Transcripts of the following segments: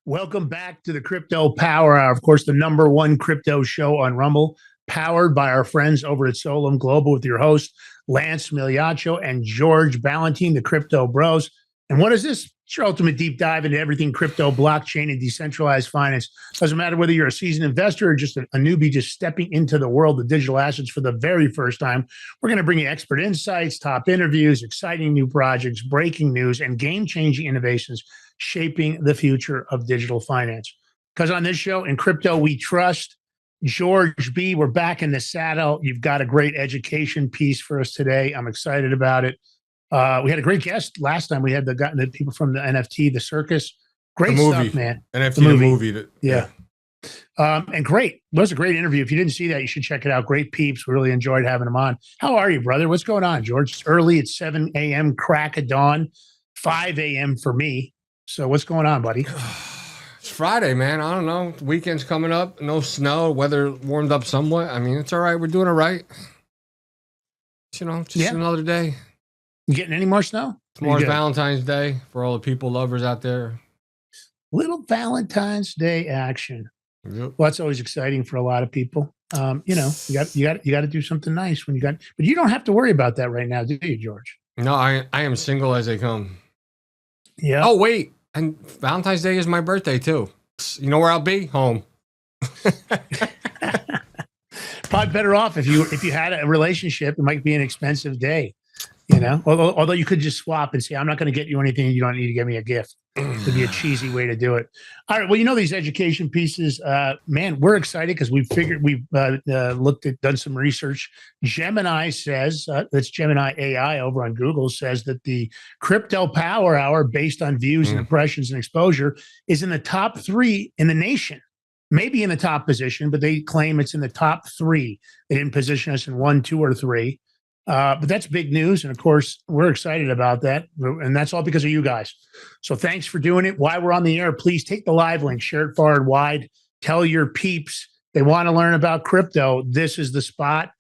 Welcome back to the Crypto Power Hour. Of course, the number one crypto show on Rumble, powered by our friends over at Solum Global with your host, Lance Migliaccio and George Ballantine, the Crypto Bros. And what is this? It's your ultimate deep dive into everything crypto, blockchain, and decentralized finance. Doesn't matter whether you're a seasoned investor or just a newbie just stepping into the world of digital assets for the very first time. We're going to bring you expert insights, top interviews, exciting new projects, breaking news, and game-changing innovations shaping the future of digital finance. Because on this show, in crypto, we trust. George B., we're back in the saddle. You've got a great education piece for us today. I'm excited about it. We had a great guest last time. We had the people from the NFT, the circus. Great stuff, man. NFT, the movie. Yeah. And great. It was a great interview. If you didn't see that, you should check it out. Great peeps. We really enjoyed having them on. How are you, brother? What's going on, George? It's early. It's 7 a.m. crack of dawn, 5 a.m. for me. So what's going on, buddy? It's Friday, man. I don't know. Weekend's coming up. No snow. Weather warmed up somewhat. I mean, it's all right. We're doing all right. Just another day. You getting any more snow? Tomorrow's Valentine's Day for all the people lovers out there. Little Valentine's Day action. Yep. Well, that's always exciting for a lot of people. You got to do something nice but you don't have to worry about that right now, do you, George? No, I am single as they come. Yeah. Oh, wait. And Valentine's Day is my birthday too. You know where I'll be? Home. Probably better off if you had a relationship. It might be an expensive day. Although you could just swap and say, I'm not going to get you anything. You don't need to give me a gift. It'd be a cheesy way to do it. All right. Well, these education pieces, man, we're excited because we've done some research. Gemini says, that's Gemini AI over on Google, says that the Crypto Power Hour, based on views and impressions and exposure, is in the top 3 in the nation. Maybe in the top position, but they claim it's in the top 3. They didn't position us in 1, 2, or 3. But that's big news. And of course, we're excited about that. And that's all because of you guys. So thanks for doing it. While we're on the air, please take the live link, share it far and wide. Tell your peeps they want to learn about crypto. This is the spot.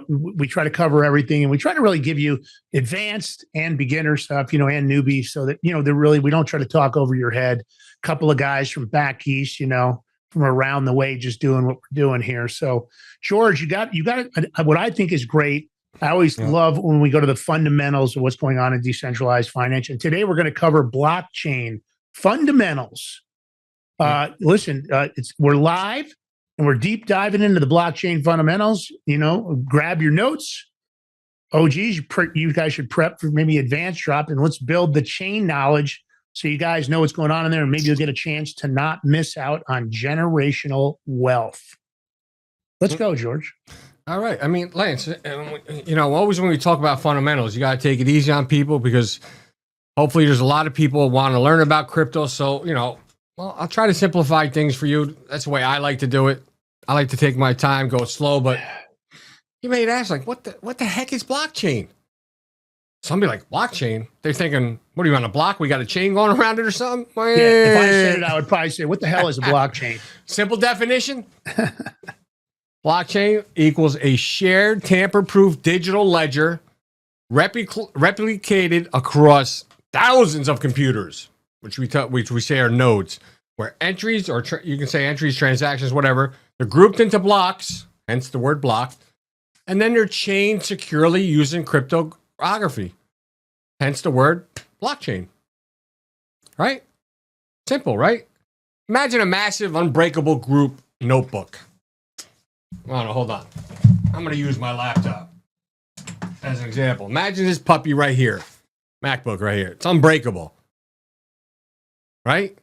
We try to cover everything, and we try to really give you advanced and beginner stuff, and newbies, so that, we don't try to talk over your head. A couple of guys from back east, from around the way, just doing what we're doing here. So George, you got what I think is great. I always love when we go to the fundamentals of what's going on in decentralized finance. And today we're going to cover blockchain fundamentals. Listen, we're live and we're deep diving into the blockchain fundamentals. Grab your notes. Oh, geez, you guys should prep for maybe advanced drop, and let's build the chain knowledge so you guys know what's going on in there, and maybe you'll get a chance to not miss out on generational wealth. Let's go, George. All right. I mean, Lance, always when we talk about fundamentals, you got to take it easy on people, because hopefully there's a lot of people who want to learn about crypto. So, I'll try to simplify things for you. That's the way I like to do it. I like to take my time, go slow, but you may ask, like, what the heck is blockchain? Somebody like, blockchain? They're thinking, what are you on a block? We got a chain going around it or something? Yeah, if I said it, I would probably say, what the hell is a blockchain? Simple definition. Blockchain equals a shared, tamper-proof digital ledger replicated across thousands of computers, which we say are nodes, where entries, or you can say entries, transactions, whatever, they're grouped into blocks, hence the word block, and then they're chained securely using cryptography, hence the word blockchain. Right? Simple, right? Imagine a massive, unbreakable group notebook. Hold on. I'm going to use my laptop as an example. Imagine this puppy right here. MacBook right here. It's unbreakable. Right?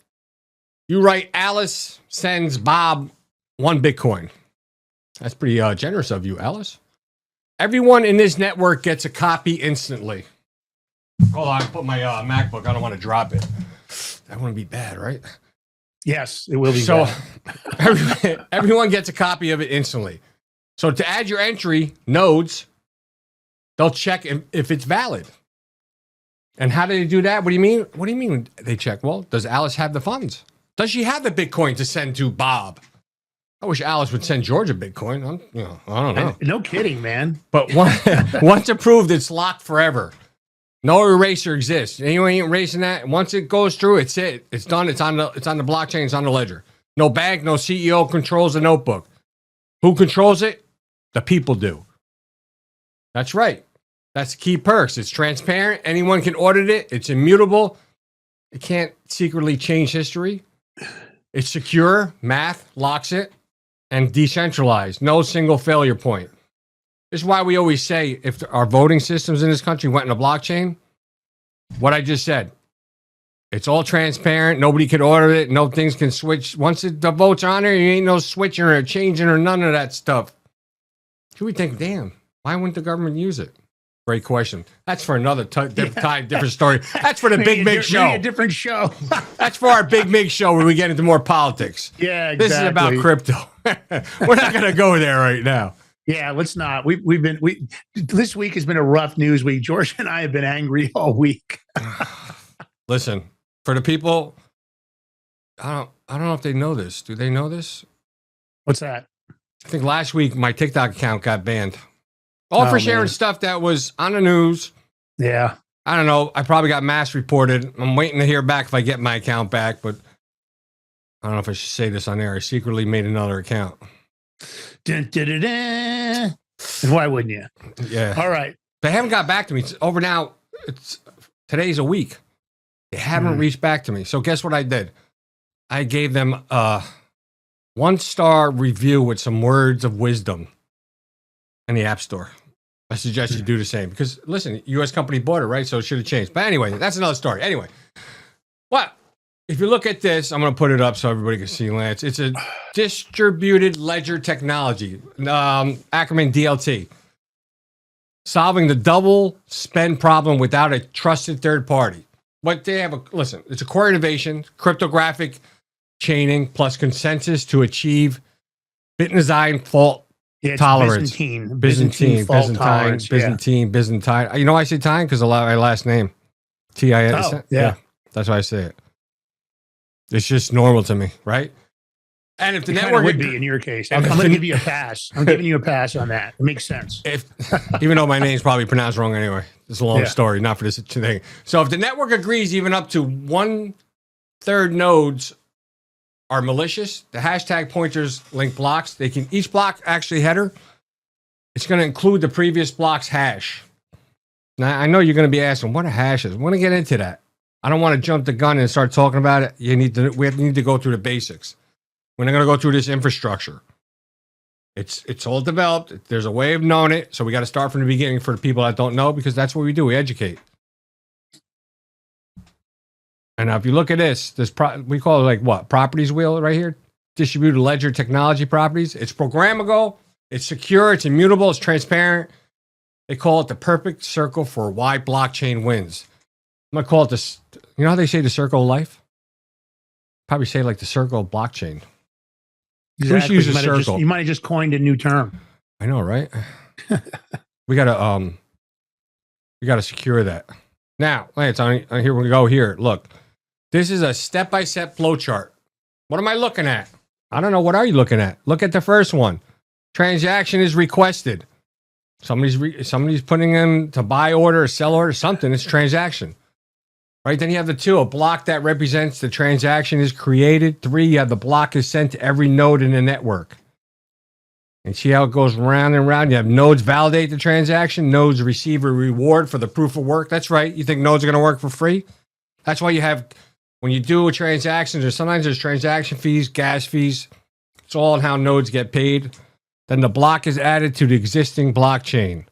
You write Alice sends Bob 1 Bitcoin. That's pretty generous of you, Alice. Everyone in this network gets a copy instantly. Hold on, I put my MacBook. I don't want to drop it. That wouldn't be bad, right? Yes, it will be. So everyone gets a copy of it instantly. So to add your entry nodes, they'll check if it's valid. And how do they do that? What do you mean? What do you mean they check? Well, does Alice have the funds? Does she have the Bitcoin to send to Bob? I wish Alice would send George a Bitcoin. I don't know. No kidding, man. But once approved, it's locked forever. No eraser exists. You ain't erasing that. Once it goes through, it's it. It's done. It's on the blockchain. It's on the ledger. No bank, no CEO controls the notebook. Who controls it? The people do. That's right. That's the key perks. It's transparent. Anyone can audit it. It's immutable. It can't secretly change history. It's secure. Math locks it. And decentralized. No single failure point. This is why we always say if our voting systems in this country went in a blockchain, what I just said, it's all transparent. Nobody can audit it. No things can switch. Once the votes are on there, you ain't no switching or changing or none of that stuff. So we think, damn, why wouldn't the government use it? Great question. That's for another different story. That's for the Big Mig show. A different show. That's for our Big Mig show where we get into more politics. Yeah, exactly. This is about crypto. We're not going to go there right now. Yeah, let's not. This week has been a rough news week. George and I have been angry all week. Listen, for the people, I don't know if they know this. Do they know this? What's that? I think last week my TikTok account got banned. All for sharing stuff that was on the news. Yeah. I don't know. I probably got mass reported. I'm waiting to hear back if I get my account back, but I don't know if I should say this on air. I secretly made another account. Dun, dun, dun, dun. And why wouldn't you? Yeah. All right. They haven't got back to me. It's over now. Today's a week. They haven't reached back to me. So guess what I did? I gave them a 1-star review with some words of wisdom in the App Store. I suggest you do the same because, listen, U.S. company bought it, right? So it should have changed. But anyway, that's another story. Anyway, what? If you look at this, I'm going to put it up so everybody can see, Lance. It's a distributed ledger technology, acronym DLT, solving the double spend problem without a trusted third party. But they have it's a core innovation, cryptographic chaining plus consensus to achieve Byzantine fault tolerance. Byzantine fault tolerance. Byzantine. You know why I say time? Because my last name. T-I-N. Oh, yeah. That's why I say it. It's just normal to me, right? And if the network would be in your case, I'm going to give you a pass. I'm giving you a pass on that. It makes sense. Even though my name's probably pronounced wrong anyway. It's a long story, not for this thing. So if the network agrees even up to 1/3 nodes are malicious, the hashtag pointers link blocks. They can each block actually header. It's going to include the previous block's hash. Now I know you're going to be asking what a hash is. I want to get into that. I don't want to jump the gun and start talking about it. We need to go through the basics. We're not going to go through this infrastructure. It's all developed. There's a way of knowing it. So we got to start from the beginning for the people that don't know, because that's what we do. We educate. And now if you look at this we call it like what? Properties wheel right here. Distributed ledger technology properties. It's programmable. It's secure. It's immutable. It's transparent. They call it the perfect circle for why blockchain wins. I'm going to call it this. You know how they say the circle of life? Probably say like the circle of blockchain. Exactly. Use a circle. You might have just coined a new term. I know, right? we gotta secure that. Now, Lance, here we go. Here, look. This is a step-by-step flow chart. What am I looking at? I don't know. What are you looking at? Look at the first one. Transaction is requested. Somebody's putting in to buy order, or sell order, something. It's transaction. Right, then you have the 2, a block that represents the transaction is created. 3, you have the block is sent to every node in the network. And see how it goes round and round? You have nodes validate the transaction. Nodes receive a reward for the proof of work. That's right. You think nodes are going to work for free? That's why you have, when you do a transaction, sometimes there's transaction fees, gas fees. It's all on how nodes get paid. Then the block is added to the existing blockchain.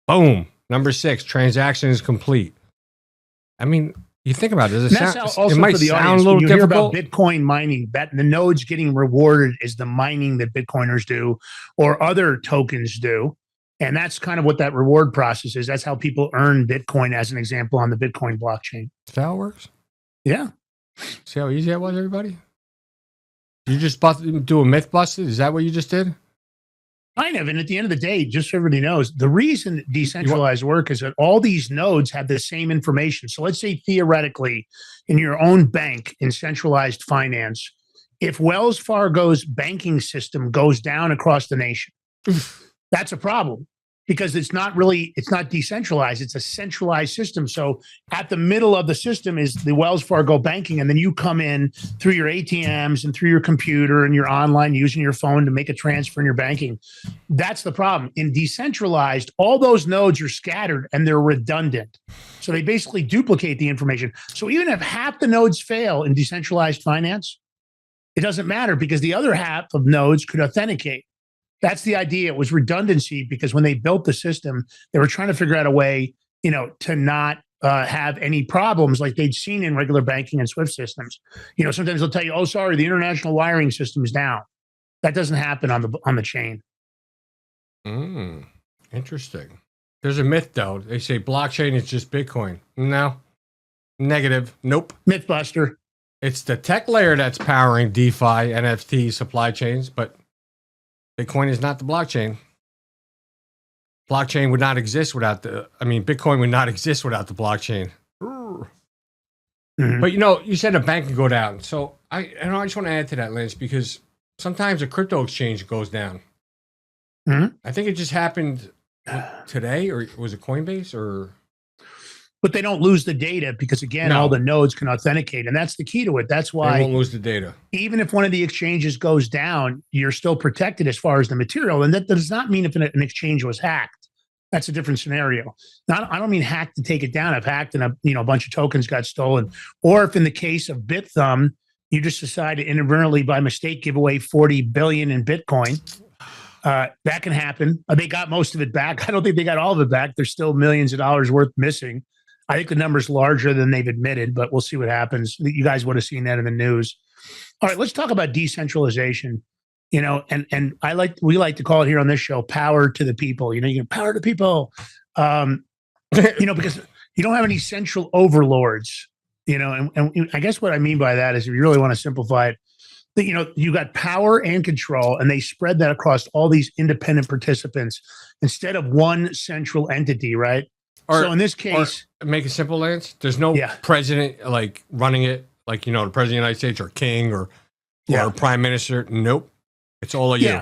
Boom. Number 6, transaction is complete. I mean, you think about it. It might sound a little difficult. Hear about Bitcoin mining, the nodes getting rewarded is the mining that Bitcoiners do or other tokens do. And that's kind of what that reward process is. That's how people earn Bitcoin, as an example, on the Bitcoin blockchain. Is that how it works? Yeah. See how easy that was, everybody? You just do a myth busted? Is that what you just did? Kind of. And at the end of the day, just so everybody knows, the reason decentralized work is that all these nodes have the same information. So let's say theoretically in your own bank in centralized finance, if Wells Fargo's banking system goes down across the nation, that's a problem. because it's not decentralized. It's a centralized system. So at the middle of the system is the Wells Fargo banking. And then you come in through your ATMs and through your computer and you're online using your phone to make a transfer in your banking. That's the problem. In decentralized, all those nodes are scattered and they're redundant. So they basically duplicate the information. So even if half the nodes fail in decentralized finance, it doesn't matter because the other half of nodes could authenticate. That's the idea. It was redundancy because when they built the system, they were trying to figure out a way, to not have any problems like they'd seen in regular banking and SWIFT systems. Sometimes they'll tell you, "Oh, sorry, the international wiring system is down." That doesn't happen on the chain. Interesting. There's a myth though. They say blockchain is just Bitcoin. No, negative. Nope. Mythbuster. It's the tech layer that's powering DeFi, NFT, supply chains, but Bitcoin is not the blockchain. Blockchain would not exist without Bitcoin would not exist without the blockchain. Mm-hmm. But you said a bank can go down. So I just want to add to that, Lance, because sometimes a crypto exchange goes down. Mm-hmm. I think it just happened today, or was it Coinbase or? But they don't lose the data because, again, all the nodes can authenticate. And that's the key to it. That's why they won't lose the data. Even if one of the exchanges goes down, you're still protected as far as the material. And that does not mean if an exchange was hacked. That's a different scenario. Now, I don't mean hacked to take it down. If hacked and a bunch of tokens got stolen. Or if in the case of BitThumb, you just decide to inadvertently, by mistake, give away 40 billion in Bitcoin. That can happen. They got most of it back. I don't think they got all of it back. There's still millions of dollars worth missing. I think the number's larger than they've admitted, but we'll see what happens. You guys would have seen that in the news. All right, let's talk about decentralization. And we like to call it here on this show, power to the people. You can power to people. Because you don't have any central overlords. And I guess what I mean by that is, if you really want to simplify it, you got power and control, and they spread that across all these independent participants instead of one central entity, right? So in this case, make it simple, Lance. There's no president running it, the president of the United States or king or prime minister. Nope, it's all of you.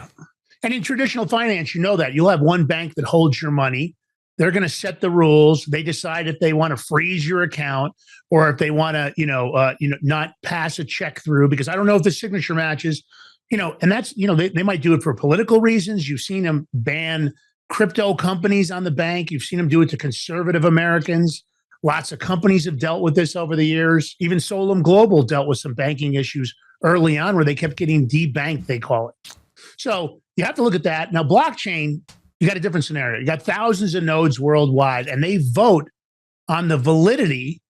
And in traditional finance, that you'll have one bank that holds your money. They're going to set the rules. They decide if they want to freeze your account or if they want to, not pass a check through because I don't know if the signature matches. And that's they might do it for political reasons. You've seen them ban crypto companies on the bank. You've seen them do it to conservative Americans. Lots of companies have dealt with this over the years. Even Solum Global dealt with some banking issues early on where they kept getting debanked, they call it. So you have to look at that. Now, blockchain, you got a different scenario. You got thousands of nodes worldwide, and they vote on the validity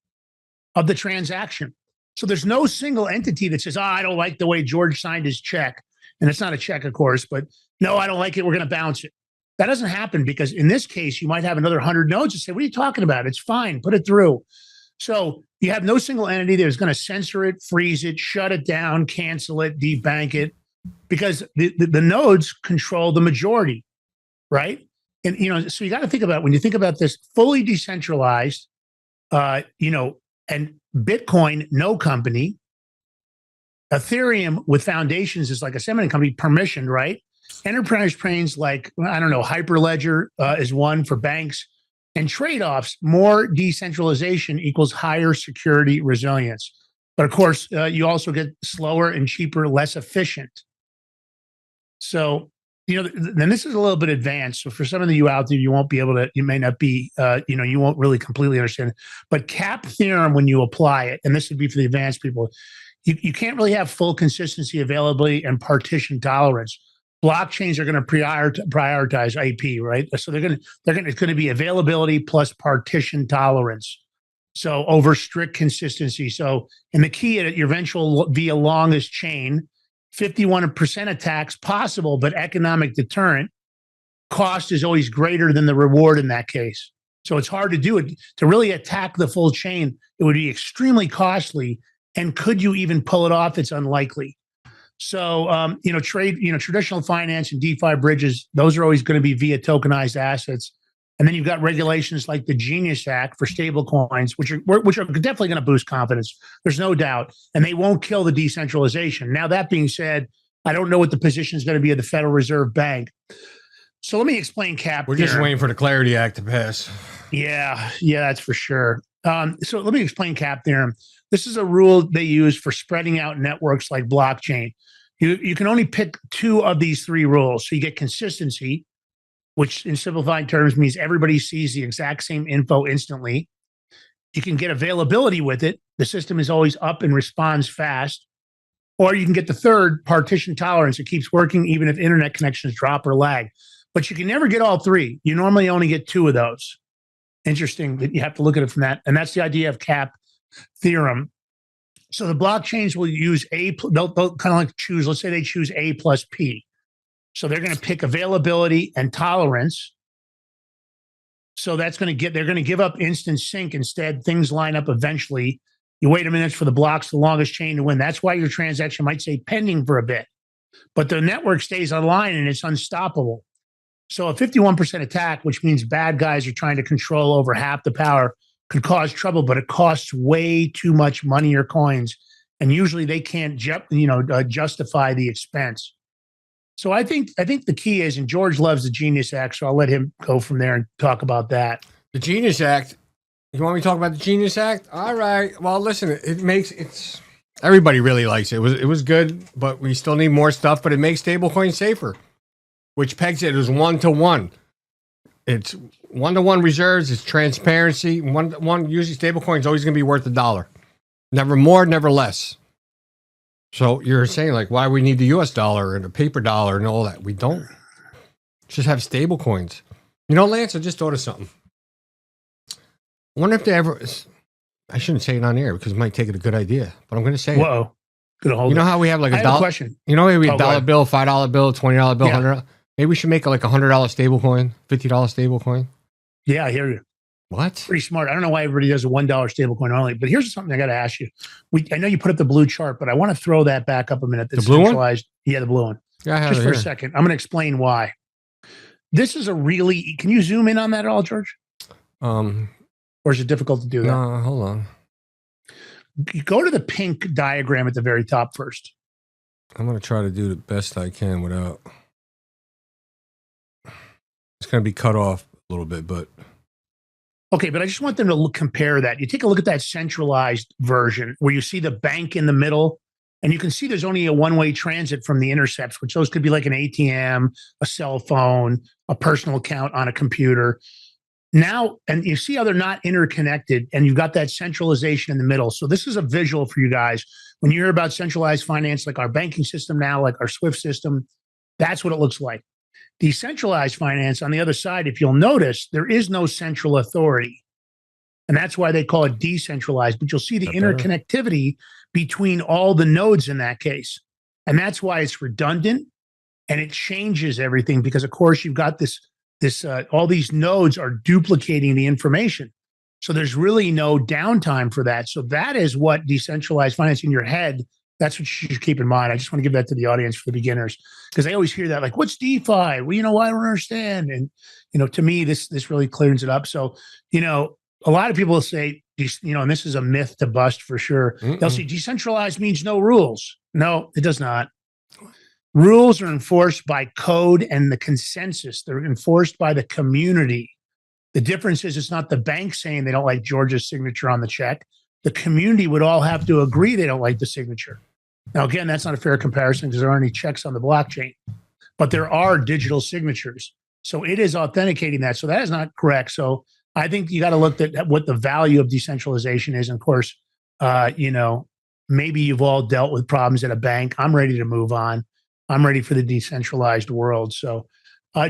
of the transaction. So there's no single entity that says, I don't like the way George signed his check. And it's not a check, of course, but no, I don't like it. We're going to bounce it. That doesn't happen because in this case, you might have another 100 nodes and say, what are you talking about? It's fine. Put it through. So you have no single entity that is going to censor it, freeze it, shut it down, cancel it, debank it, because the nodes control the majority, right? And, so you got to think about, when you think about this fully decentralized, and Bitcoin, no company, Ethereum with foundations is like a semi company, permissioned, right? Enterprise planes like, Hyperledger is one for banks. And trade-offs, more decentralization equals higher security resilience. But of course, you also get slower and cheaper, less efficient. So, then this is a little bit advanced. So for some of you out there, you won't be able to, you may not be, you won't really completely understand it. But CAP theorem, when you apply it, and this would be for the advanced people, you can't really have full consistency, availability, and partition tolerance. Blockchains are going to prioritize IP, right? So it's going to be availability plus partition tolerance. So over strict consistency. So, and the key at your eventual via longest chain, 51% attacks possible, but economic deterrent cost is always greater than the reward in that case. So it's hard to do it. To really attack the full chain, it would be extremely costly. And could you even pull it off? It's unlikely. So, traditional finance and DeFi bridges, those are always going to be via tokenized assets. And then you've got regulations like the Genius Act for stable coins, which are definitely going to boost confidence. There's no doubt. And they won't kill the decentralization. Now, that being said, I don't know what the position is going to be of the Federal Reserve Bank. So let me explain cap. We're just theorem. waiting for the Clarity Act to pass. Yeah, that's for sure. So let me explain cap theorem. This is a rule they use for spreading out networks like blockchain. You can only pick two of these three rules. So you get consistency, which in simplified terms means everybody sees the exact same info instantly. You can get availability with it. The system is always up and responds fast. Or you can get the third, partition tolerance. It keeps working even if internet connections drop or lag. But you can never get all three. You normally only get two of those. Interesting that you have to look at it from that. And that's the idea of cap theorem. So the blockchains will use they'll kind of like choose, let's say they choose A plus P. So they're going to pick availability and tolerance. So they're going to give up instant sync. Instead, things line up eventually. You wait a minute for the blocks, the longest chain to win. That's why your transaction might say pending for a bit, but the network stays online and it's unstoppable. So a 51% attack, which means bad guys are trying to control over half the power, could cause trouble, but it costs way too much money or coins. And usually they can't justify the expense. So I think the key is, and George loves the Genius Act, so I'll let him go from there and talk about that. The Genius Act. You want me to talk about the Genius Act? All right. Well, listen, everybody really likes it. It was good, but we still need more stuff. But it makes stablecoins safer, which pegs it as 1-to-1. It's 1-to-1 reserves. It's transparency. 1-to-1. Usually, stablecoin is always going to be worth $1. Never more, never less. So you're saying, like, why we need the US dollar and the paper dollar and all that? We don't. Just have stable coins. You know, Lance, I just thought of something. I wonder if they ever... I shouldn't say it on air because it might take it a good idea, but I'm going to say Whoa. it. You know how we have like a dollar... question. You know, we have $1 bill, $5 bill, $20 bill, $100. Maybe we should make like a $100 stable coin, $50 stable coin. Yeah, I hear you. What? Pretty smart. I don't know why everybody does a $1 stable coin only, but here's something I got to ask you. I know you put up the blue chart, but I want to throw that back up a minute. The blue one? Yeah, the blue one. Yeah, I have just it for here. a second. I'm going to explain why. This is can you zoom in on that at all, George? Or is it difficult to do that? No, hold on. You go to the pink diagram at the very top first. I'm going to try to do the best I can without... It's going to be cut off a little bit, but... Okay, but I just want them to compare that. You take a look at that centralized version where you see the bank in the middle, and you can see there's only a one-way transit from the intercepts, which those could be like an ATM, a cell phone, a personal account on a computer. Now, and you see how they're not interconnected, and you've got that centralization in the middle. So this is a visual for you guys. When you hear about centralized finance, like our banking system now, like our SWIFT system, that's what it looks like. Decentralized finance, on the other side, if you'll notice, there is no central authority. And that's why they call it decentralized. But you'll see the interconnectivity between all the nodes in that case. And that's why it's redundant and it changes everything because, of course, you've got all these nodes are duplicating the information. So there's really no downtime for that. So that is what decentralized finance in your head. That's what you should keep in mind. I just want to give that to the audience for the beginners because I always hear that, like, what's DeFi? Well, I don't understand. And, to me, this really clears it up. So, a lot of people will say, and this is a myth to bust for sure. They'll say decentralized means no rules. No, it does not. Rules are enforced by code and the consensus. They're enforced by the community. The difference is it's not the bank saying they don't like George's signature on the check. The community would all have to agree they don't like the signature. Now, again, that's not a fair comparison because there aren't any checks on the blockchain, but there are digital signatures. So it is authenticating that. So that is not correct. So I think you got to look at what the value of decentralization is. And of course, maybe you've all dealt with problems at a bank. I'm ready to move on. I'm ready for the decentralized world. So,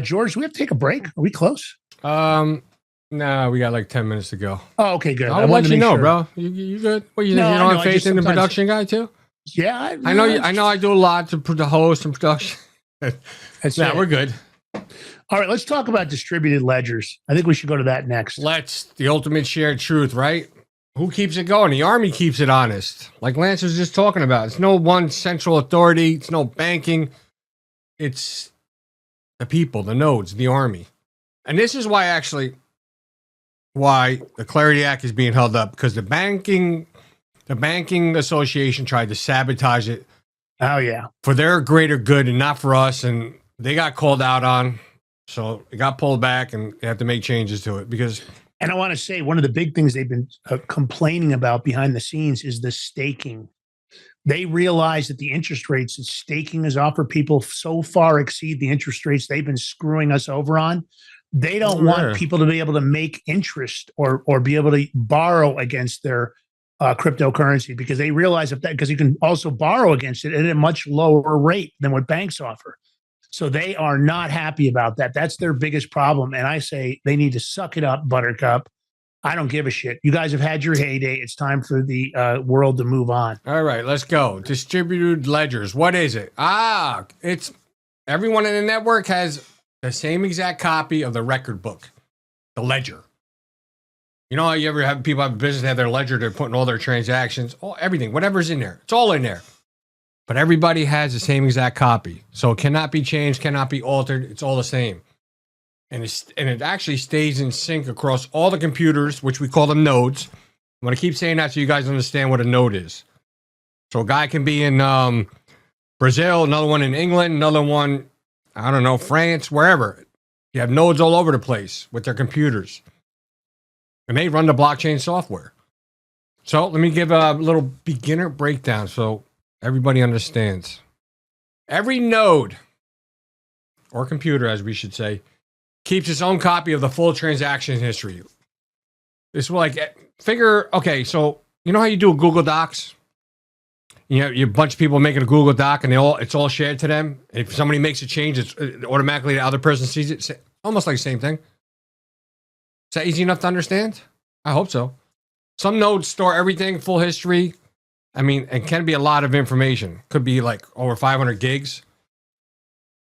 George, do we have to take a break? Are we close? No, we got like 10 minutes to go. Oh, okay, good. I'll let you know, bro. You good? What, you don't have faith in the production guy too? Yeah, I know. I know. I do a lot to the host and production. We're good. All right, let's talk about distributed ledgers. I think we should go to that next. The ultimate shared truth, right? Who keeps it going? The Army keeps it honest. Like Lance was just talking about. It's no one central authority. It's no banking. It's the people, the nodes, the Army. And this is why the Clarity Act is being held up, because the banking association tried to sabotage it. Oh, yeah. For their greater good and not for us. And they got called out on. So it got pulled back, and they have to make changes to it because. And I want to say one of the big things they've been complaining about behind the scenes is the staking. They realize that the interest rates that staking has offered people so far exceed the interest rates they've been screwing us over on. They don't want people to be able to make interest or be able to borrow against their cryptocurrency, because they realize because you can also borrow against it at a much lower rate than what banks offer. So they are not happy about that. That's their biggest problem. And I say they need to suck it up, Buttercup. I don't give a shit. You guys have had your heyday. It's time for the world to move on. All right, let's go. Distributed ledgers. What is it? It's everyone in the network has the same exact copy of the record book, the ledger. You know how you ever have people have a business, have their ledger, they're putting all their transactions, everything, whatever's in there. It's all in there. But everybody has the same exact copy. So it cannot be changed, cannot be altered. It's all the same. And it actually stays in sync across all the computers, which we call them nodes. I'm going to keep saying that so you guys understand what a node is. So a guy can be in Brazil, another one in England, another one, I don't know, France, wherever. You have nodes all over the place with their computers. And they run the blockchain software. So let me give a little beginner breakdown so everybody understands. Every node, or computer as we should say, keeps its own copy of the full transaction history. This will okay, so you know how you do a Google Docs? You know, you a bunch of people making a Google Doc and it's all shared to them. If somebody makes a change, it's automatically the other person sees it. It's almost like the same thing. Is that easy enough to understand? I hope so. Some nodes store everything, full history. I mean, it can be a lot of information. Could be like over 500 gigs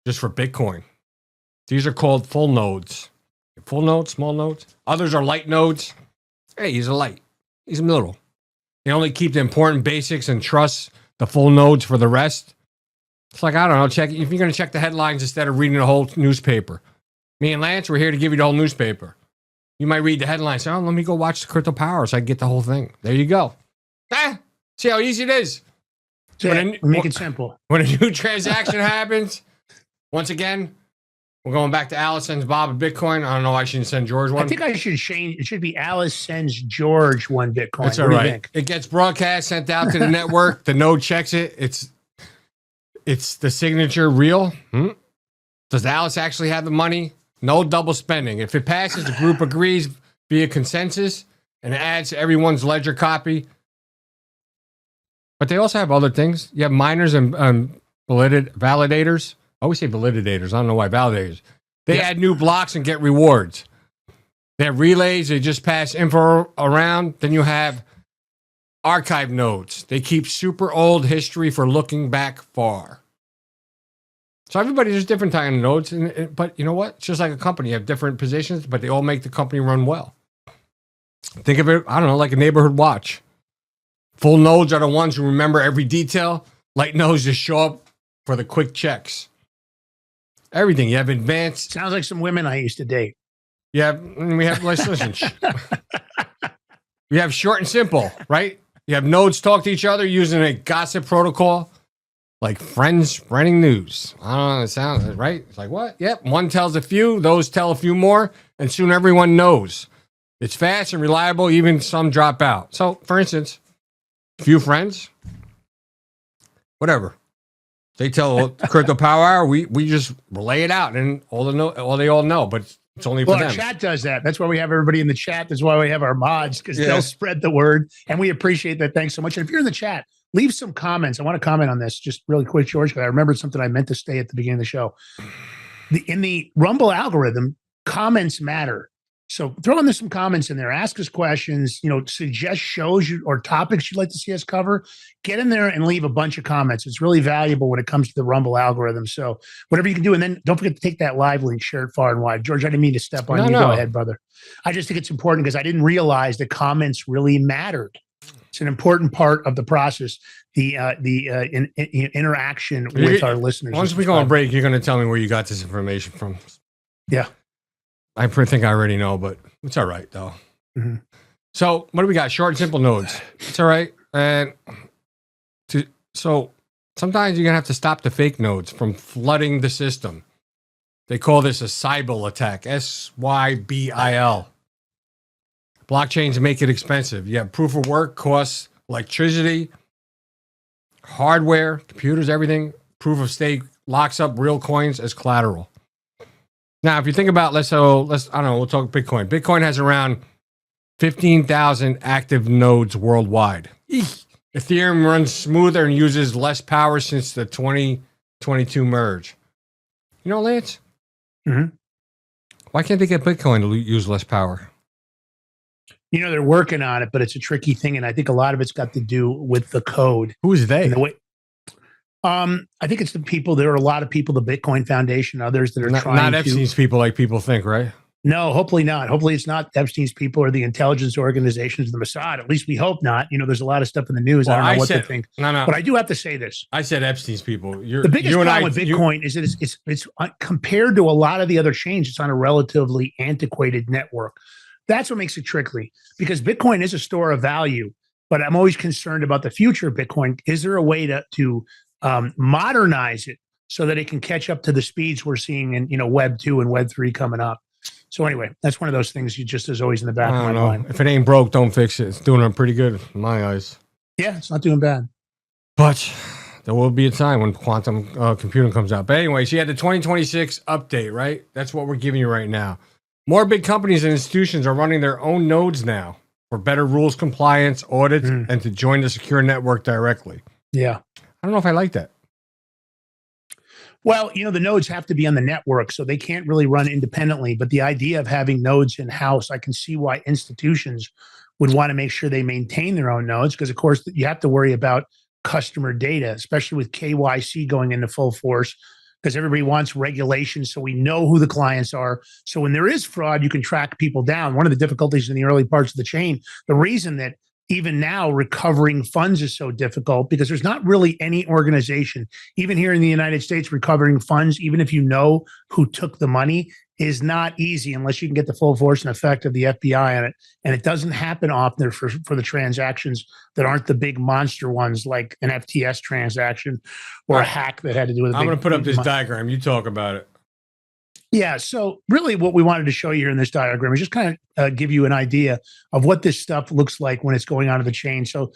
just for Bitcoin. These are called full nodes. Full nodes, small nodes. Others are light nodes. Hey, he's a light. He's a middle. They only keep the important basics and trust the full nodes for the rest. It's like, I don't know, check if you're going to check the headlines instead of reading the whole newspaper. Me and Lance, we're here to give you the whole newspaper. You might read the headlines. Oh, let me go watch the Crypto Power so I can get the whole thing. There you go. See how easy it is? Make it simple. When a new transaction happens, once again, we're going back to Alice sends Bob a Bitcoin. I don't know why I shouldn't send George one. I think I should change. It should be Alice sends George one Bitcoin. That's all right. It gets broadcast, sent out to the network. The node checks it. It's the signature real. Does Alice actually have the money? No double spending. If it passes, the group agrees via consensus and it adds to everyone's ledger copy. But they also have other things. You have miners and validators. I always say validators. I don't know why validators. They add new blocks and get rewards. They have relays. They just pass info around. Then you have archive nodes. They keep super old history for looking back far. So there's different kind of nodes. But you know what? It's just like a company. You have different positions, but they all make the company run well. Think of it, I don't know, like a neighborhood watch. Full nodes are the ones who remember every detail. Light nodes just show up for the quick checks. Everything. You have advanced. Sounds like some women I used to date. Yeah, we have, let's listen. We have short and simple, right? You have nodes talk to each other using a gossip protocol, like friends spreading news. I don't know, it sounds right. It's like, what? Yep. One tells a few, those tell a few more, and soon everyone knows. It's fast and reliable, even some drop out. So, for instance, few friends, whatever. They tell Crypto Power Hour, we just relay it out, and they all know, but it's only for them. Our chat does that. That's why we have everybody in the chat. That's why we have our mods, because they'll spread the word, and we appreciate that. Thanks so much. And if you're in the chat, leave some comments. I want to comment on this just really quick, George, because I remembered something I meant to say at the beginning of the show. In the Rumble algorithm, comments matter. So throw in some comments in there. Ask us questions. Suggest shows or topics you'd like to see us cover. Get in there and leave a bunch of comments. It's really valuable when it comes to the Rumble algorithm. So whatever you can do, and then don't forget to take that live link, share it far and wide. George, I didn't mean to step on you. No. Go ahead, brother. I just think it's important because I didn't realize that comments really mattered. It's an important part of the process. The interaction with our listeners. Once we go on break, you're going to tell me where you got this information from. Yeah. I think I already know, but it's all right, though. Mm-hmm. So what do we got? Short and simple nodes. It's all right. And so sometimes you're going to have to stop the fake nodes from flooding the system. They call this a Sybil attack, SYBIL. Blockchains make it expensive. You have proof of work costs electricity, hardware, computers, everything. Proof of stake locks up real coins as collateral. Now, if you think about, I don't know, we'll talk Bitcoin. Bitcoin has around 15,000 active nodes worldwide. Eek. Ethereum runs smoother and uses less power since the 2022 merge. You know, Lance? Mm-hmm. Why can't they get Bitcoin to use less power? You know, they're working on it, but it's a tricky thing. And I think a lot of it's got to do with the code. Who is they? And the way, I think it's the people. There are a lot of people, the Bitcoin Foundation, others that are trying not Epstein's people like people think, right? No, hopefully not. Hopefully it's not Epstein's people or the intelligence organizations of the Mossad. At least we hope not. You know, there's a lot of stuff in the news. Well, I don't know what to think. No. But I do have to say this. I said Epstein's people. The biggest problem with Bitcoin is that it's compared to a lot of the other chains, it's on a relatively antiquated network. That's what makes it tricky, because Bitcoin is a store of value. But I'm always concerned about the future of Bitcoin. Is there a way to modernize it so that it can catch up to the speeds we're seeing in, Web 2 and Web 3 coming up? So anyway, that's one of those things you just is always in the back of my mind. If it ain't broke, don't fix it. It's doing pretty good in my eyes. Yeah, it's not doing bad. But there will be a time when quantum computing comes out. But anyway, so you had the 2026 update, right? That's what we're giving you right now. More big companies and institutions are running their own nodes now for better rules compliance, audits, and to join the secure network directly. Yeah. I don't know if I like that. Well, the nodes have to be on the network, so they can't really run independently. But the idea of having nodes in-house, I can see why institutions would want to make sure they maintain their own nodes, because, of course, you have to worry about customer data, especially with KYC going into full force, because everybody wants regulation, so we know who the clients are. So when there is fraud, you can track people down. One of the difficulties in the early parts of the chain, the reason that even now recovering funds is so difficult, because there's not really any organization, even here in the United States, recovering funds, even if you know who took the money, is not easy unless you can get the full force and effect of the FBI on it. And it doesn't happen often for the transactions that aren't the big monster ones, like an FTS transaction or a hack that had to do with I'm going to put up this diagram. You talk about it. Yeah. So really what we wanted to show you here in this diagram is just kind of give you an idea of what this stuff looks like when it's going onto the chain. So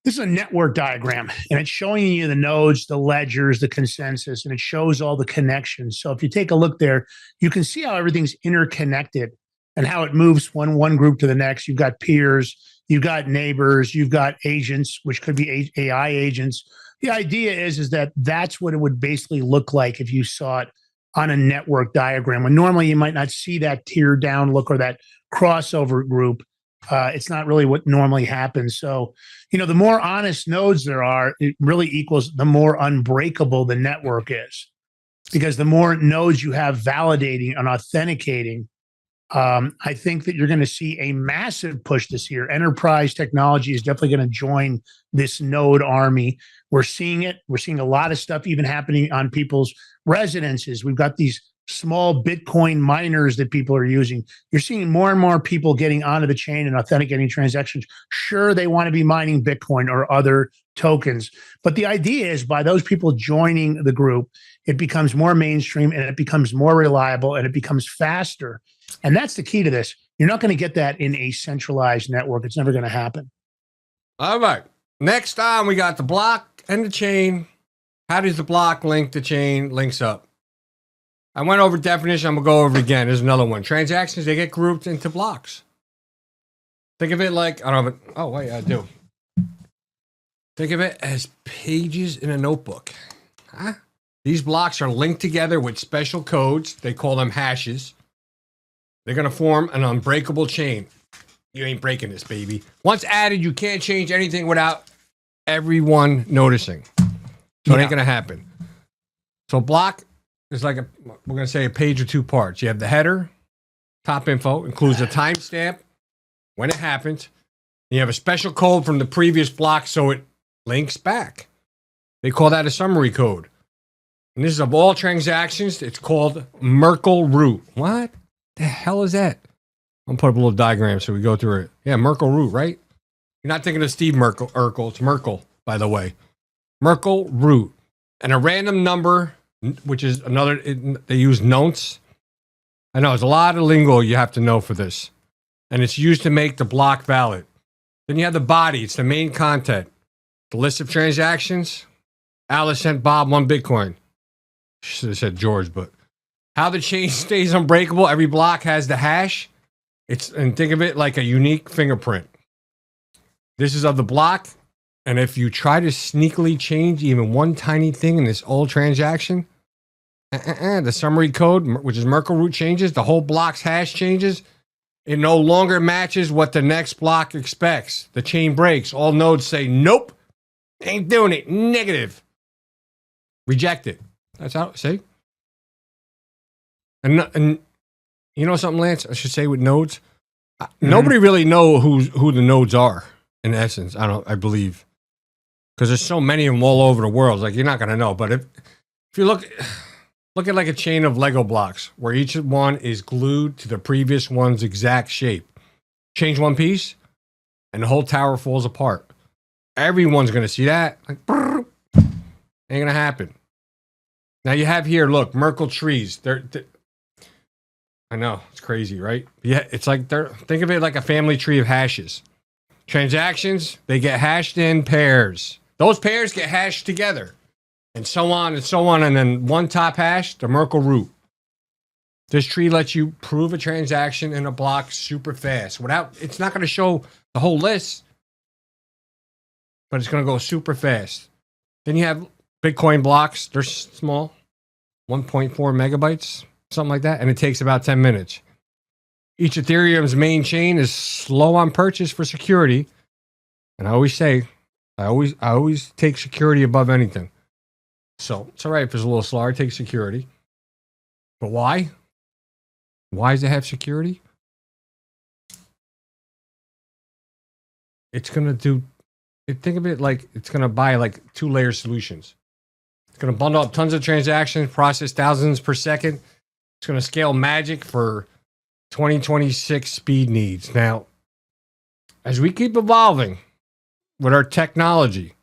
this is a network diagram, and it's showing you the nodes, the ledgers, the consensus, and it shows all the connections. So if you take a look there, you can see how everything's interconnected and how it moves one group to the next. You've got peers, you've got neighbors, you've got agents, which could be AI agents. The idea is that that's what it would basically look like if you saw it on a network diagram, when normally you might not see that tier down look or that crossover group. It's not really what normally happens. So, the more honest nodes there are, it really equals the more unbreakable the network is, because the more nodes you have validating and authenticating, I think that you're going to see a massive push this year. Enterprise technology is definitely going to join this node army. We're seeing it. We're seeing a lot of stuff even happening on people's residences. We've got these small Bitcoin miners that people are using. You're seeing more and more people getting onto the chain and authenticating transactions. Sure, they want to be mining Bitcoin or other tokens, but the idea is by those people joining the group, it becomes more mainstream and it becomes more reliable and it becomes faster. And that's the key to this. You're not going to get that in a centralized network. It's never going to happen. All right. Next on, we got the block and the chain. How does the block link the chain links up? I went over definition. I'm going to go over it again. There's another one. Transactions, they get grouped into blocks. Think of it like, I don't have it. Oh, wait, I do. Think of it as pages in a notebook. Huh? These blocks are linked together with special codes. They call them hashes. They're going to form an unbreakable chain. You ain't breaking this, baby. Once added, you can't change anything without everyone noticing. So it ain't going to happen. So block is like we're going to say a page or two parts. You have the header, top info, includes a timestamp, when it happened. You have a special code from the previous block so it links back. They call that a summary code. And this is of all transactions. It's called Merkle root. What the hell is that? I'm going to put up a little diagram so we go through it. Yeah, Merkle root, right? You're not thinking of Steve Urkel. It's Merkle, by the way. Merkle root. And a random number which is another, they use nonce. I know, there's a lot of lingo you have to know for this. And it's used to make the block valid. Then you have the body. It's the main content. The list of transactions. Alice sent Bob 1 Bitcoin. Should have said George, but how the chain stays unbreakable. Every block has the hash. And think of it like a unique fingerprint. This is of the block. And if you try to sneakily change even one tiny thing in this old transaction, the summary code, which is Merkle root, changes. The whole block's hash changes. It no longer matches what the next block expects. The chain breaks. All nodes say, nope, ain't doing it. Negative. Reject it. That's how, see? And you know something, Lance? I should say with nodes, nobody really know who the nodes are, in essence, I believe. Because there's so many of them all over the world. It's like, you're not going to know. But if you look at like a chain of Lego blocks where each one is glued to the previous one's exact shape. Change one piece, and the whole tower falls apart. Everyone's going to see that. Like, brrr, ain't going to happen. Now you have here, look, Merkle trees. I know, it's crazy, right? Yeah, it's like think of it like a family tree of hashes. Transactions, they get hashed in pairs. Those pairs get hashed together. And so on and so on. And then one top hash, the Merkle root. This tree lets you prove a transaction in a block super fast. It's not going to show the whole list, but it's going to go super fast. Then you have Bitcoin blocks. They're small, 1.4 megabytes, something like that. And it takes about 10 minutes. Each Ethereum's main chain is slow on purchase for security. And I always say, I always take security above anything. So it's all right if it's a little slower, take security. But why? Why does it have security? It's going to think of it like it's going to buy like 2-layer solutions. It's going to bundle up tons of transactions, process thousands per second. It's going to scale magic for 2026 speed needs. Now, as we keep evolving with our technology,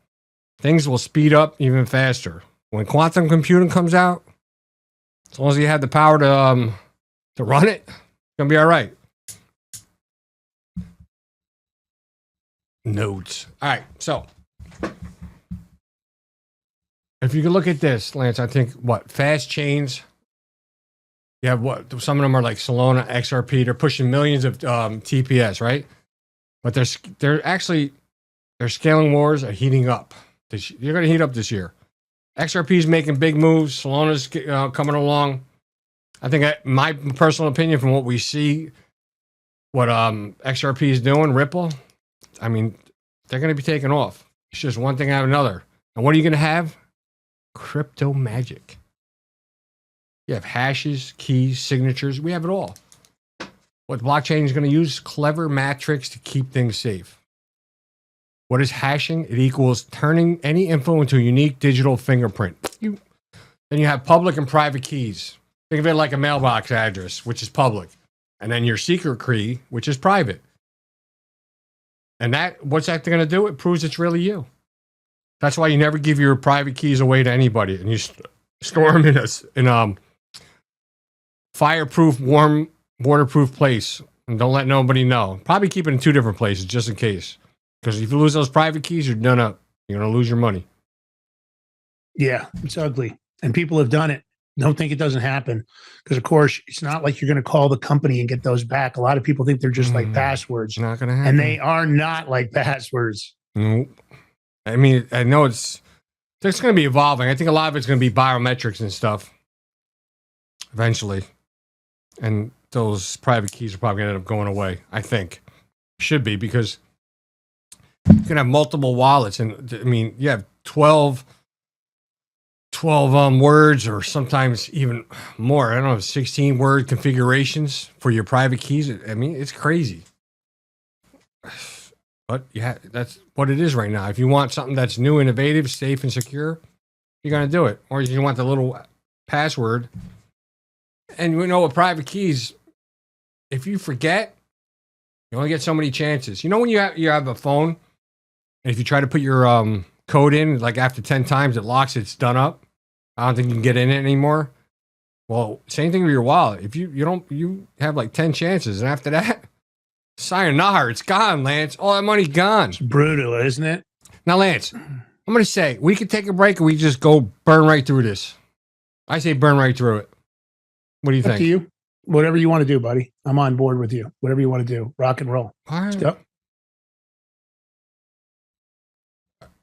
things will speed up even faster. When quantum computing comes out, as long as you have the power to run it, it's going to be all right. Nodes. All right, so if you can look at this, Lance, I think fast chains. You have some of them are like Solana, XRP. They're pushing millions of TPS, right? But their scaling wars are heating up. You're going to heat up this year. XRP is making big moves. Solana's coming along. I think my personal opinion from what we see, what XRP is doing, Ripple, I mean, they're going to be taking off. It's just one thing out of another. And what are you going to have? Crypto magic. You have hashes, keys, signatures. We have it all. What blockchain is going to use? Clever metrics to keep things safe. What is hashing? It equals turning any info into a unique digital fingerprint. Then you have public and private keys. Think of it like a mailbox address, which is public. And then your secret key, which is private. And what's that going to do? It proves it's really you. That's why you never give your private keys away to anybody. And you store them in a fireproof, warm, waterproof place. And don't let nobody know. Probably keep it in 2 different places just in case. Because if you lose those private keys, you're done up. You're going to lose your money. Yeah, it's ugly. And people have done it. Don't think it doesn't happen. Because, of course, it's not like you're going to call the company and get those back. A lot of people think they're just like passwords. Not going to happen. And they are not like passwords. Nope. I mean, I know it's going to be evolving. I think a lot of it's going to be biometrics and stuff eventually. And those private keys are probably going to end up going away, I think. Should be, because you can have multiple wallets. And I mean, you have 12 words, or sometimes even more. I don't know, 16 word configurations for your private keys. I mean, it's crazy. But yeah, that's what it is right now. If you want something that's new, innovative, safe, and secure, you're going to do it. Or you want the little password. And we know with private keys, if you forget, you only get so many chances. You know when you have a phone, and if you try to put your code in, like after 10 times it locks, it's done up. I don't think you can get in it anymore. Well, same thing with your wallet. If you have like 10 chances, and after that, sayonara, it's gone, Lance. All that money's gone. It's brutal, isn't it? Now, Lance, I'm going to say we could take a break and we just go burn right through this. I say burn right through it. What do you Up think? to you. Whatever you want to do, buddy. I'm on board with you. Whatever you want to do. Rock and roll. All right. Let's go.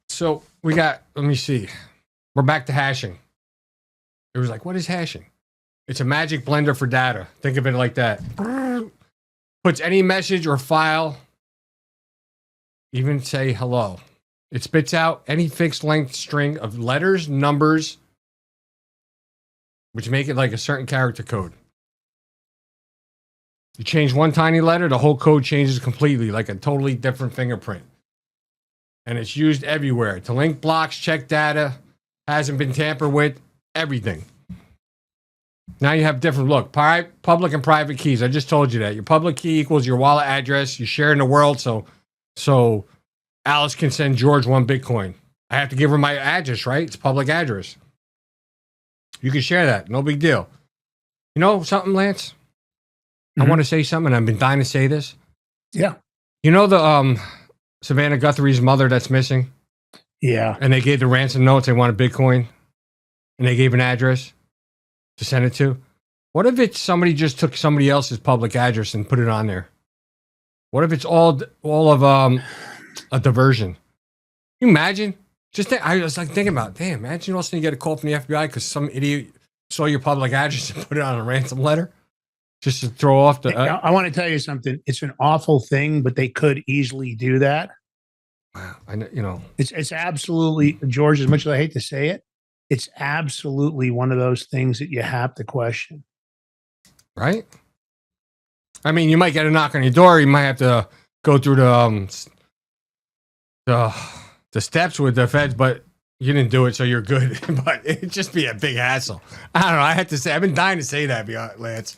So we got, let me see. We're back to hashing. It was like, what is hashing? It's a magic blender for data. Think of it like that. Puts any message or file, even say hello. It spits out any fixed length string of letters, numbers, which make it like a certain character code. You change one tiny letter, the whole code changes completely, like a totally different fingerprint. And it's used everywhere to link blocks, check data, hasn't been tampered with, everything. Now you have different look, public and private keys. I just told you that. Your public key equals your wallet address. You share in the world, so Alice can send George 1 Bitcoin. I have to give her my address, right? It's public address. You can share that. No big deal. You know something, Lance? I want to say something. I've been dying to say this. Yeah. You know the Savannah Guthrie's mother that's missing? Yeah. And they gave the ransom notes. They wanted Bitcoin. And they gave an address to send it to. What if it's somebody just took somebody else's public address and put it on there? What if it's all of a diversion? Can you imagine? I was like thinking about, damn, imagine all of a sudden you get a call from the FBI because some idiot saw your public address and put it on a ransom letter just to throw off the. I want to tell you something. It's an awful thing, but they could easily do that. Wow, I know, you know, it's absolutely, George. As much as I hate to say it, it's absolutely one of those things that you have to question. Right? I mean, you might get a knock on your door. You might have to go through the steps with the feds, but you didn't do it, so you're good. But it'd just be a big hassle. I don't know. I had to say, I've been dying to say that, Lance.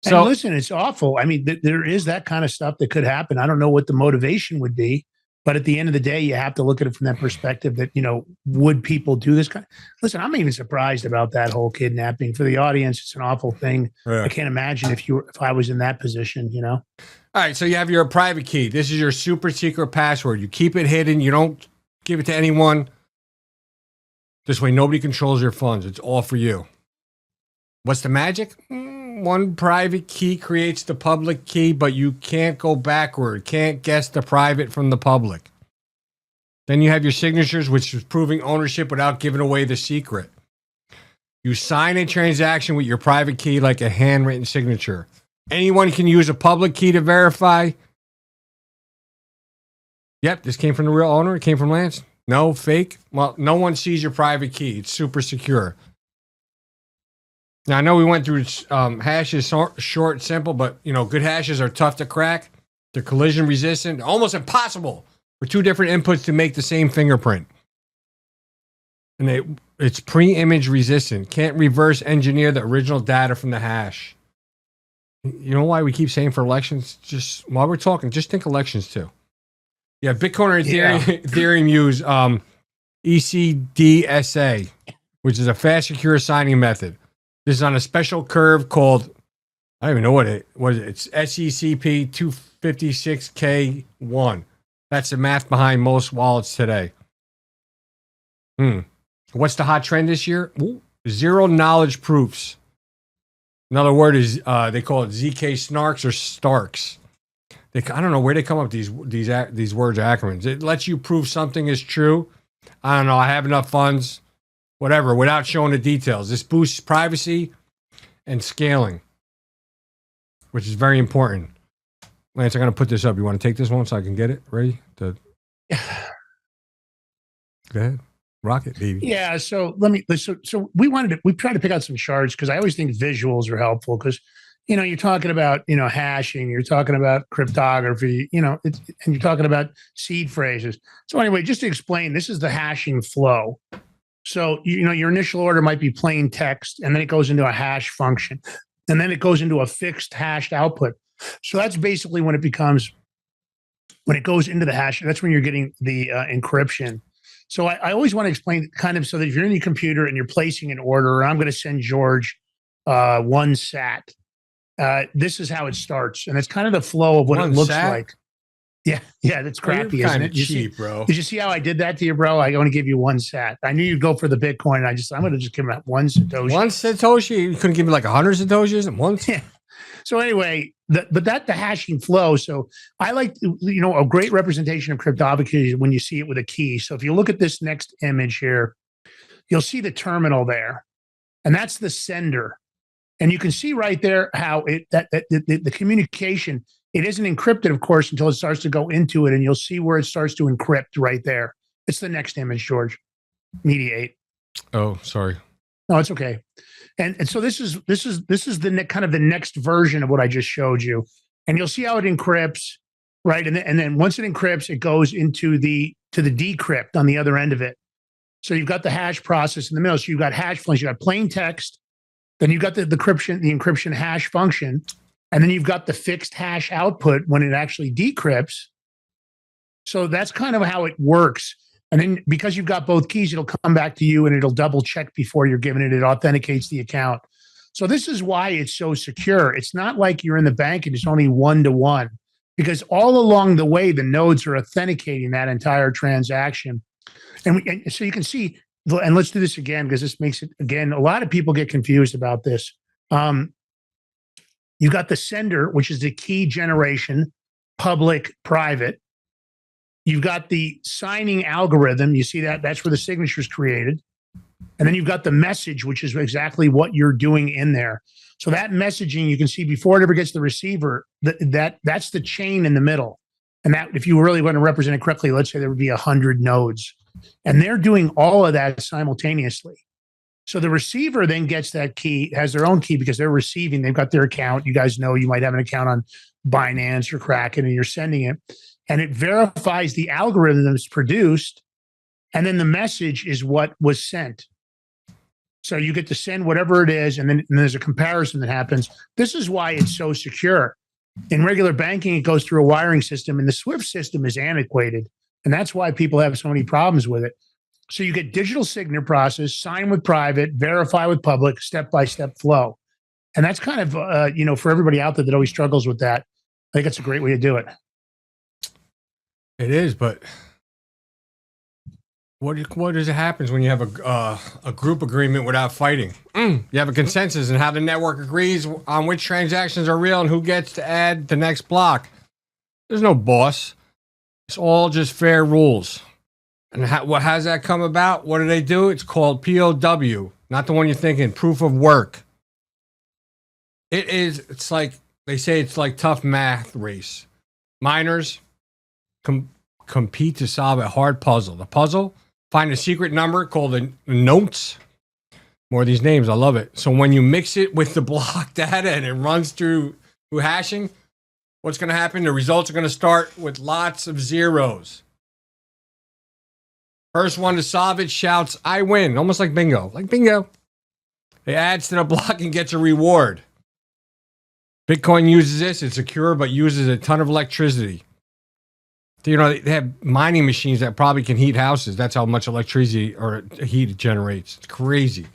So listen, it's awful. I mean, there is that kind of stuff that could happen. I don't know what the motivation would be, but at the end of the day, you have to look at it from that perspective that, you know, would people do this kind? Listen, I'm even surprised about that whole kidnapping. For the audience, it's an awful thing. Yeah. I can't imagine if I was in that position, you know? All right, so you have your private key. This is your super secret password. You keep it hidden. You don't give it to anyone. This way, nobody controls your funds. It's all for you. What's the magic? One private key creates the public key, but you can't go backward. Can't guess the private from the public. Then you have your signatures, which is proving ownership without giving away the secret. You sign a transaction with your private key like a handwritten signature. Anyone can use a public key to verify. Yep, this came from the real owner. It came from Lance. No, fake. Well, no one sees your private key. It's super secure. Now, I know we went through hashes short and simple, but, you know, good hashes are tough to crack. They're collision resistant. Almost impossible for two different inputs to make the same fingerprint. And it's pre-image resistant. Can't reverse engineer the original data from the hash. You know why we keep saying for elections? Just while we're talking, just think elections too. Yeah, Bitcoin and Ethereum use ECDSA, which is a fast, secure signing method. This is on a special curve called, I don't even know what it is. It's SECP 256K1. That's the math behind most wallets today. What's the hot trend this year? Zero knowledge proofs. Another word is they call it ZK snarks or starks. I don't know where they come up with these words or acronyms. It lets you prove something is true. I don't know. I have enough funds, whatever, without showing the details. This boosts privacy and scaling, which is very important. Lance, I'm going to put this up. You want to take this one so I can get it ready? Go ahead. Rock it, baby. Yeah. So so we tried to pick out some charts because I always think visuals are helpful because, you know, you're talking about, you know, hashing, you're talking about cryptography, you know, and you're talking about seed phrases. So anyway, just to explain, this is the hashing flow. So, you know, your initial order might be plain text, and then it goes into a hash function, and then it goes into a fixed hashed output. So that's basically when it goes into the hash. That's when you're getting the encryption. So I always want to explain kind of so that if you're in your computer and you're placing an order, I'm going to send George one sat. This is how it starts, and it's kind of the flow of what One it looks sat? like. Yeah, that's crappy, isn't it? Cheap, bro. Did you see how I did that to you, bro? I want to give you one sat. I knew you'd go for the Bitcoin. I'm going to just give him one Satoshi. One Satoshi? You couldn't give me like 100 Satoshis at once? Yeah. So anyway, the hashing flow. So I like, a great representation of cryptography when you see it with a key. So if you look at this next image here, you'll see the terminal there, and that's the sender. And you can see right there how the communication, it isn't encrypted, of course, until it starts to go into it, and you'll see where it starts to encrypt right there. It's the next image, George. Mediate. Oh, sorry. No, it's okay. And so this is the kind of the next version of what I just showed you, and you'll see how it encrypts, right? And then once it encrypts, it goes into the decrypt on the other end of it. So you've got the hash process in the middle. So you've got hash functions, you've got plain text, then you've got the encryption hash function, and then you've got the fixed hash output when it actually decrypts. So that's kind of how it works. And then because you've got both keys, it'll come back to you and it'll double check before you're giving it. It authenticates the account. So this is why it's so secure. It's not like you're in the bank and it's only one-to-one, because all along the way, the nodes are authenticating that entire transaction. And so you can see, and let's do this again, because this makes it, again, a lot of people get confused about this. You got the sender, which is the key generation, public, private. You've got the signing algorithm. You see that? That's where the signature is created. And then you've got the message, which is exactly what you're doing in there. So that messaging, you can see before it ever gets to the receiver, that's the chain in the middle. And that, if you really want to represent it correctly, let's say there would be 100 nodes. And they're doing all of that simultaneously. So the receiver then gets that key, has their own key because they're receiving, they've got their account. You guys know you might have an account on Binance or Kraken and you're sending it. And it verifies the algorithm that's produced. And then the message is what was sent. So you get to send whatever it is, and then there's a comparison that happens. This is why it's so secure. In regular banking, it goes through a wiring system, and the SWIFT system is antiquated. And that's why people have so many problems with it. So you get digital signature process, sign with private, verify with public, step-by-step flow. And that's kind of, for everybody out there that always struggles with that, I think it's a great way to do it. It is, but what does it happens when you have a group agreement without fighting? You have a consensus and how the network agrees on which transactions are real and who gets to add the next block. There's no boss. It's all just fair rules. And what has that come about? What do? It's called POW, not the one you're thinking, proof of work. It's like, they say it's like tough math race. Miners compete to solve a hard puzzle. The puzzle, find a secret number called the notes. More of these names, I love it. So when you mix it with the block data and it runs through hashing, what's going to happen? The results are going to start with lots of zeros. First one to solve it shouts, "I win," almost like bingo. Like bingo. It adds to the block and gets a reward. Bitcoin uses this. It's secure, but uses a ton of electricity. They have mining machines that probably can heat houses. That's how much electricity or heat it generates. It's crazy.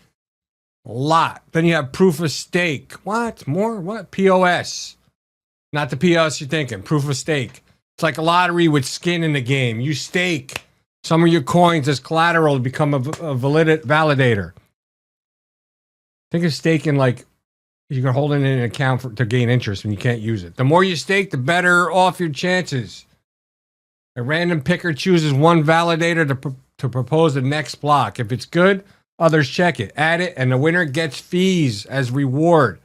A lot. Then you have proof of stake. What? More? What? POS. Not the POS you're thinking. Proof of stake. It's like a lottery with skin in the game. You stake some of your coins as collateral to become a validator. Think of staking like you're holding it in an account to gain interest when you can't use it. The more you stake, the better off your chances. A random picker chooses one validator to propose the next block. If it's good, others check it, add it, and the winner gets fees as reward.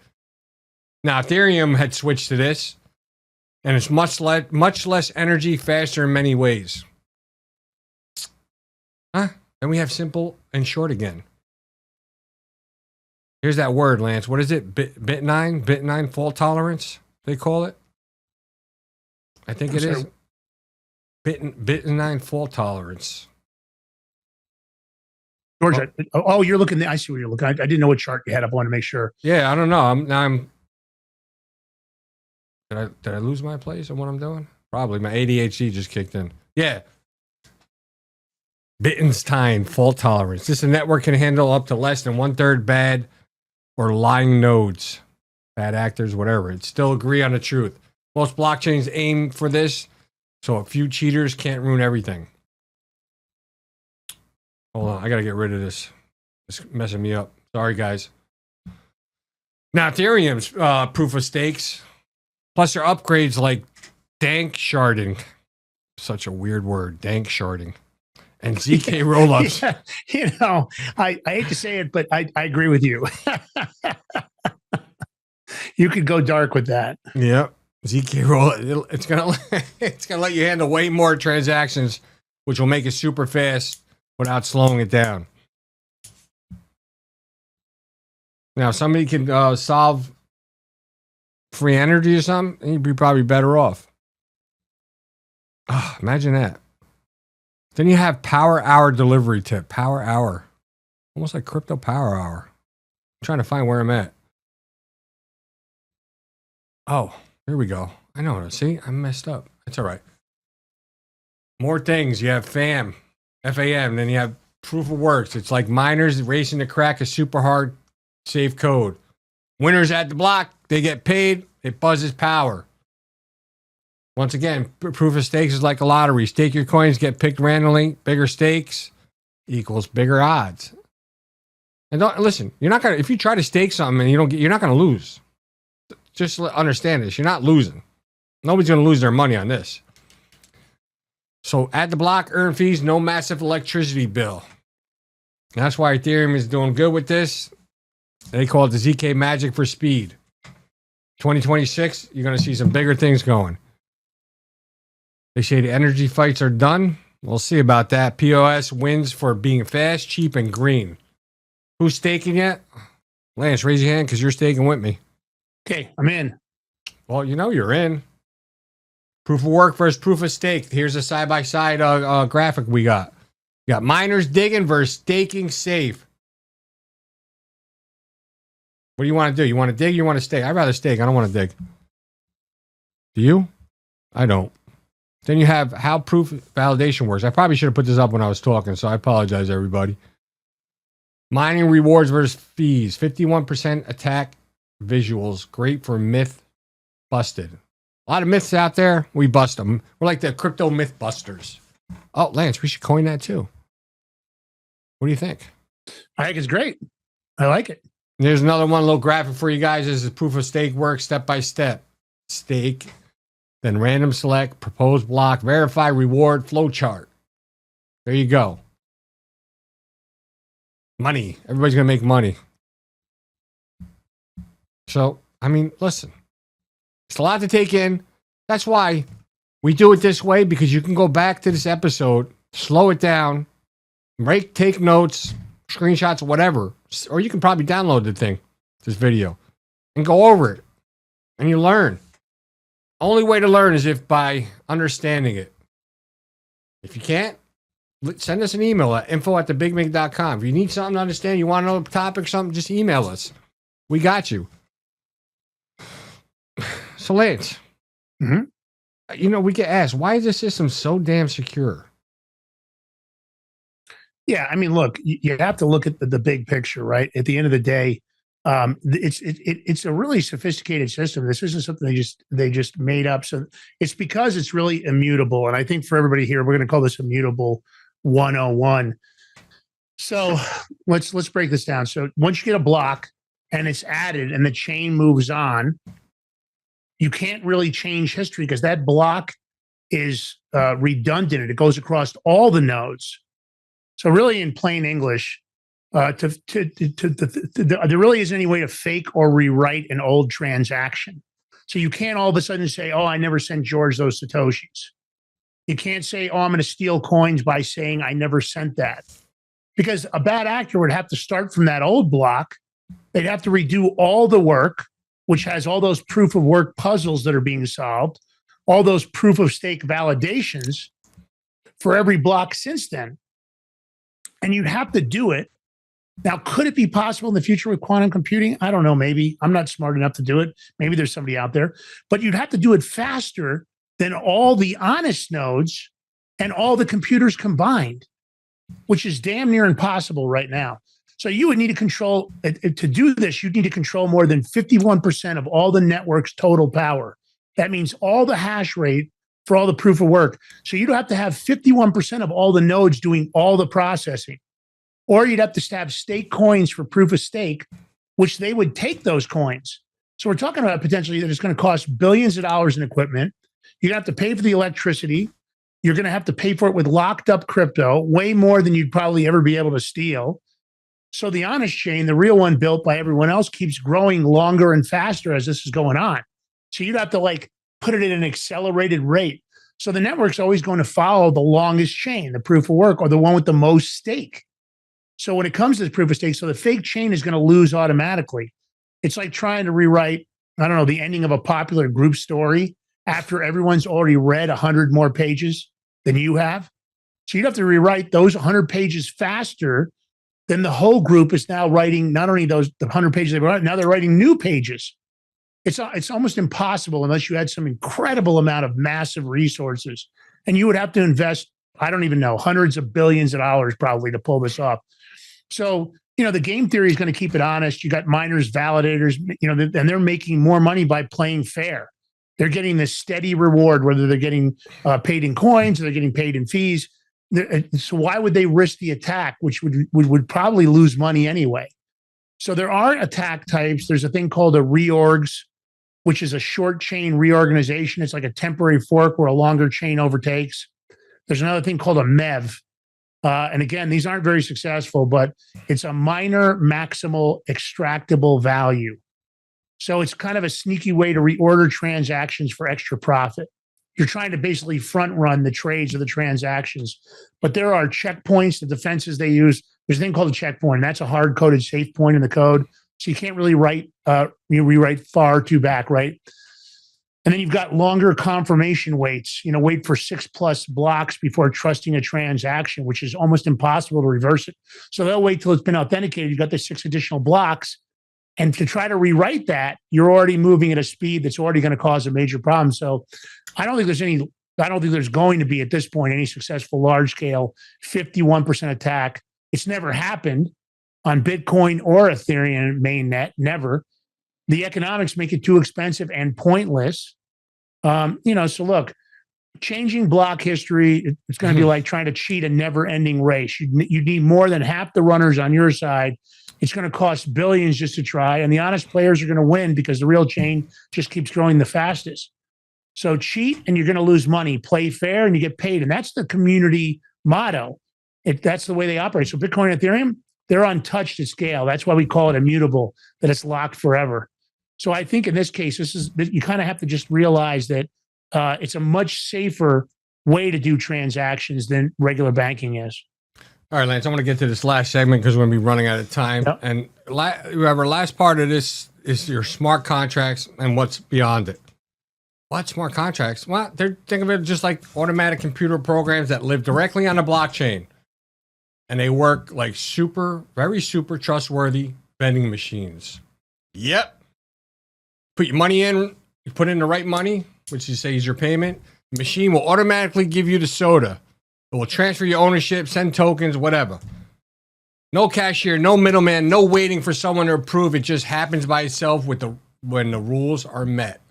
Now, Ethereum had switched to this, and it's much less energy, faster in many ways. Then we have simple and short again. Here's that word, Lance. What is it? Bit9? Bit9 fault tolerance, they call it? I think it is. Bit9 fault tolerance. George, you're looking. I see where you're looking. I didn't know what chart you had up. I want to make sure. Yeah, I don't know. Did I lose my place on what I'm doing? Probably. My ADHD just kicked in. Yeah. Bittenstein fault tolerance. This network can handle up to less than 1/3 bad or lying nodes, bad actors, whatever. It still agree on the truth. Most blockchains aim for this, so a few cheaters can't ruin everything. Hold on, I gotta get rid of this. It's messing me up. Sorry, guys. Now, Ethereum's proof of stakes, plus their upgrades like dank sharding. Such a weird word, dank sharding. And ZK rollups. Yeah, you know, I hate to say it, but I agree with you. You could go dark with that. Yep. ZK roll. It's gonna let you handle way more transactions, which will make it super fast without slowing it down. Now, if somebody can solve free energy or something, you'd be probably better off. Oh, imagine that. Then you have power hour delivery tip. Power hour. Almost like crypto power hour. I'm trying to find where I'm at. Oh, here we go. I know. See, I messed up. That's all right. More things. You have FAM, FAM. Then you have proof of works. It's like miners racing to crack a super hard safe code. Winners at the block, they get paid. It buzzes power. Once again, proof of stakes is like a lottery. Stake your coins, get picked randomly. Bigger stakes equals bigger odds. And don't listen. You're not gonna if you try to stake something and you don't get, you're not gonna lose. Just understand this. You're not losing. Nobody's gonna lose their money on this. So add the block, earn fees, no massive electricity bill. And that's why Ethereum is doing good with this. They call it the ZK magic for speed. 2026, you're gonna see some bigger things going. They say the energy fights are done. We'll see about that. POS wins for being fast, cheap, and green. Who's staking yet? Lance, raise your hand because you're staking with me. Okay, I'm in. Well, you know you're in. Proof of work versus proof of stake. Here's a side-by-side graphic we got. You got miners digging versus staking safe. What do you want to do? You want to dig or you want to stake? I'd rather stake. I don't want to dig. Do you? I don't. Then you have how proof validation works. I probably should have put this up when I was talking, so I apologize, everybody. Mining rewards versus fees. 51% attack visuals. Great for myth busted. A lot of myths out there. We bust them. We're like the crypto myth busters. Oh, Lance, we should coin that too. What do you think? I think it's great. I like it. There's another one little graphic for you guys. This is proof of stake work step by step. Stake. Then random select, propose block, verify, reward, flow chart. There you go. Money. Everybody's going to make money. So, I mean, listen. It's a lot to take in. That's why we do it this way, because you can go back to this episode, slow it down, take notes, screenshots, whatever. Or you can probably download the thing, this video, and go over it. And you learn. Only way to learn is if by understanding it. If you can't, send us an email at info@thebigmig.com. If you need something to understand, you want to know a topic, something, just email us. We got you. So, Lance, you know, we get asked, why is this system so damn secure? Yeah, I mean, look, you have to look at the big picture, right? At the end of the day, it's a really sophisticated system. This isn't something they just made up. So it's because it's really immutable. And I think for everybody here, we're going to call this immutable 101. So let's break this down. So once you get a block and it's added and the chain moves on, you can't really change history because that block is redundant. It goes across all the nodes. So really, in plain English, there really isn't any way to fake or rewrite an old transaction. So you can't all of a sudden say, "Oh, I never sent George those Satoshis." You can't say, "Oh, I'm going to steal coins" by saying, "I never sent that," because a bad actor would have to start from that old block. They'd have to redo all the work, which has all those proof of work puzzles that are being solved, all those proof of stake validations for every block since then. And you'd have to do it. Now, could it be possible in the future with quantum computing? I don't know. Maybe. I'm not smart enough to do it. Maybe there's somebody out there. But you'd have to do it faster than all the honest nodes and all the computers combined. which is damn near impossible right now. So you would need to control, to do this, you'd need to control more than 51% of all the network's total power. That means all the hash rate for all the proof of work. So you'd have to have 51% of all the nodes doing all the processing. Or you'd have to have stake coins for proof of stake, which they would take those coins. So we're talking about potentially that it's going to cost billions of dollars in equipment. You're going to have to pay for the electricity. You're going to have to pay for it with locked up crypto, way more than you'd probably ever be able to steal. So the honest chain, the real one built by everyone else, keeps growing longer and faster as this is going on. So you'd have to like put it at an accelerated rate. So the network's always going to follow the longest chain, the proof of work, or the one with the most stake. So when it comes to the proof of stake, so the fake chain is going to lose automatically. It's like trying to rewrite, I don't know, the ending of a popular group story after everyone's already read 100 more pages than you have. So you'd have to rewrite those 100 pages faster than the whole group is now writing, not only the 100 pages they wrote, now they're writing new pages. It's almost impossible unless you had some incredible amount of massive resources. And you would have to invest, I don't even know, hundreds of billions of dollars probably to pull this off. So, the game theory is going to keep it honest. You got miners, validators, and they're making more money by playing fair. They're getting this steady reward, whether they're getting paid in coins or they're getting paid in fees. So why would they risk the attack, which would probably lose money anyway? So there are attack types. There's a thing called a reorgs, which is a short chain reorganization. It's like a temporary fork where a longer chain overtakes. There's another thing called a MEV. And again, these aren't very successful, but it's a minor maximal extractable value. So it's kind of a sneaky way to reorder transactions for extra profit. You're trying to basically front run the trades of the transactions. But there are checkpoints, the defenses they use. There's a thing called a checkpoint. That's a hard coded safe point in the code. So you can't really rewrite far too back, right? And then you've got longer confirmation waits, wait for 6+ blocks before trusting a transaction, which is almost impossible to reverse it. So they'll wait till it's been authenticated. You've got the 6 additional blocks. And to try to rewrite that, you're already moving at a speed that's already going to cause a major problem. So I don't think there's going to be at this point any successful large scale 51% attack. It's never happened on Bitcoin or Ethereum mainnet, never. The economics make it too expensive and pointless. So look, changing block history, it's going to be like trying to cheat a never-ending race. You need more than half the runners on your side. It's going to cost billions just to try, and the honest players are going to win because the real chain just keeps growing the fastest. So cheat and you're going to lose money. Play fair and you get paid, and that's the community motto. That's the way they operate. So Bitcoin and Ethereum, they're untouched at scale. That's why we call it immutable, that it's locked forever. So I think in this case, you kind of have to just realize that it's a much safer way to do transactions than regular banking is. All right, Lance, I want to get to this last segment because we're going to be running out of time. Yep. And remember, last part of this is your smart contracts and what's beyond it. What smart contracts? Well, think of it just like automatic computer programs that live directly on the blockchain. And they work like very super trustworthy vending machines. Yep. Put your money in, you put in the right money, which you say is your payment. The machine will automatically give you the soda. It will transfer your ownership, send tokens, whatever. No cashier, no middleman, no waiting for someone to approve. It just happens by itself when the rules are met.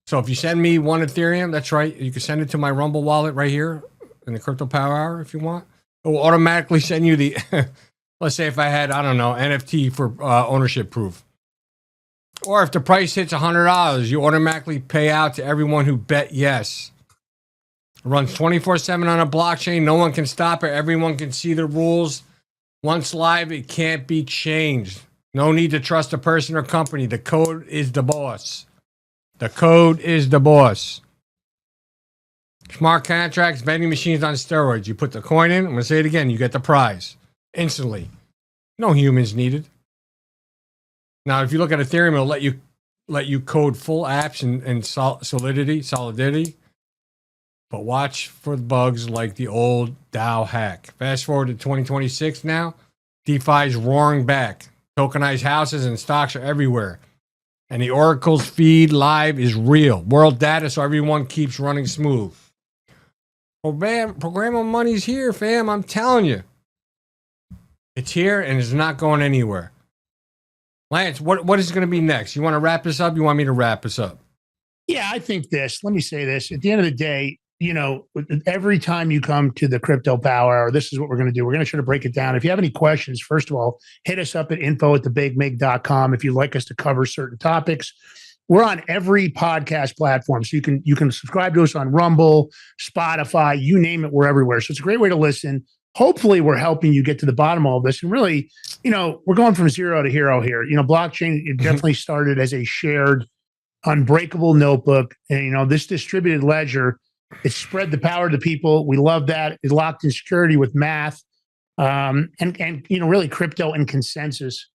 So if you send me one Ethereum, that's right. You can send it to my Rumble wallet right here in the Crypto Power Hour if you want. It will automatically send you the, let's say if I had, I don't know, NFT for ownership proof. Or if the price hits $100, you automatically pay out to everyone who bet yes. It runs 24/7 on a blockchain. No one can stop it. Everyone can see the rules. Once live, it can't be changed. No need to trust a person or company. The code is the boss. The code is the boss. Smart contracts, vending machines on steroids. You put the coin in. I'm going to say it again. You get the prize instantly. No humans needed. Now, if you look at Ethereum, it'll let you code full apps and solidity. But watch for the bugs like the old DAO hack. Fast forward to 2026 now. DeFi's roaring back. Tokenized houses and stocks are everywhere. And the Oracle's feed live is real. World data, so everyone keeps running smooth. Well, man, programmable money's here, fam. I'm telling you. It's here and it's not going anywhere. Lance, what is going to be next? You want to wrap this up? You want me to wrap this up? Yeah, I think let me say this. At the end of the day, every time you come to the Crypto Power Hour, this is what we're going to do. We're going to try to break it down. If you have any questions, first of all, hit us up at info@thebigmig.com if you'd like us to cover certain topics. We're on every podcast platform. So you can subscribe to us on Rumble, Spotify, you name it, we're everywhere. So it's a great way to listen. Hopefully we're helping you get to the bottom of all this. And really, we're going from zero to hero here. Blockchain, it definitely started as a shared, unbreakable notebook. And, this distributed ledger, it spread the power to people. We love that. It locked in security with math and really crypto and consensus.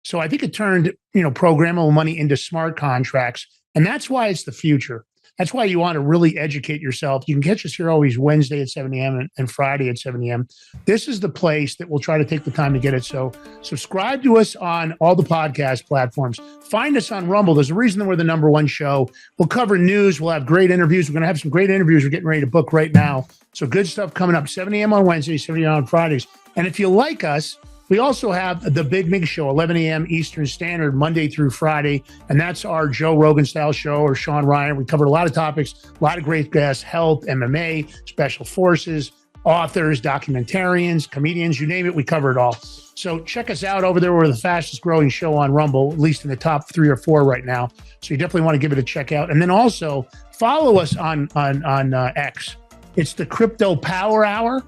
So I think it turned, programmable money into smart contracts. And that's why it's the future. That's why you want to really educate yourself. You can catch us here always Wednesday at 7 a.m. and Friday at 7 a.m. This is the place that we'll try to take the time to get it. So subscribe to us on all the podcast platforms. Find us on Rumble. There's a reason that we're the #1 show. We'll cover news. We'll have great interviews. We're going to have some great interviews we're getting ready to book right now. So good stuff coming up. 7 a.m. on Wednesdays, 7 a.m. on Fridays. And if you like us, we also have the Big Mig Show, 11 a.m. Eastern Standard, Monday through Friday. And that's our Joe Rogan style show, or Sean Ryan. We covered a lot of topics, a lot of great guests, health, MMA, special forces, authors, documentarians, comedians, you name it, we cover it all. So check us out over there. We're the fastest growing show on Rumble, at least in the top 3 or 4 right now. So you definitely want to give it a check out. And then also follow us on X. It's the Crypto Power Hour.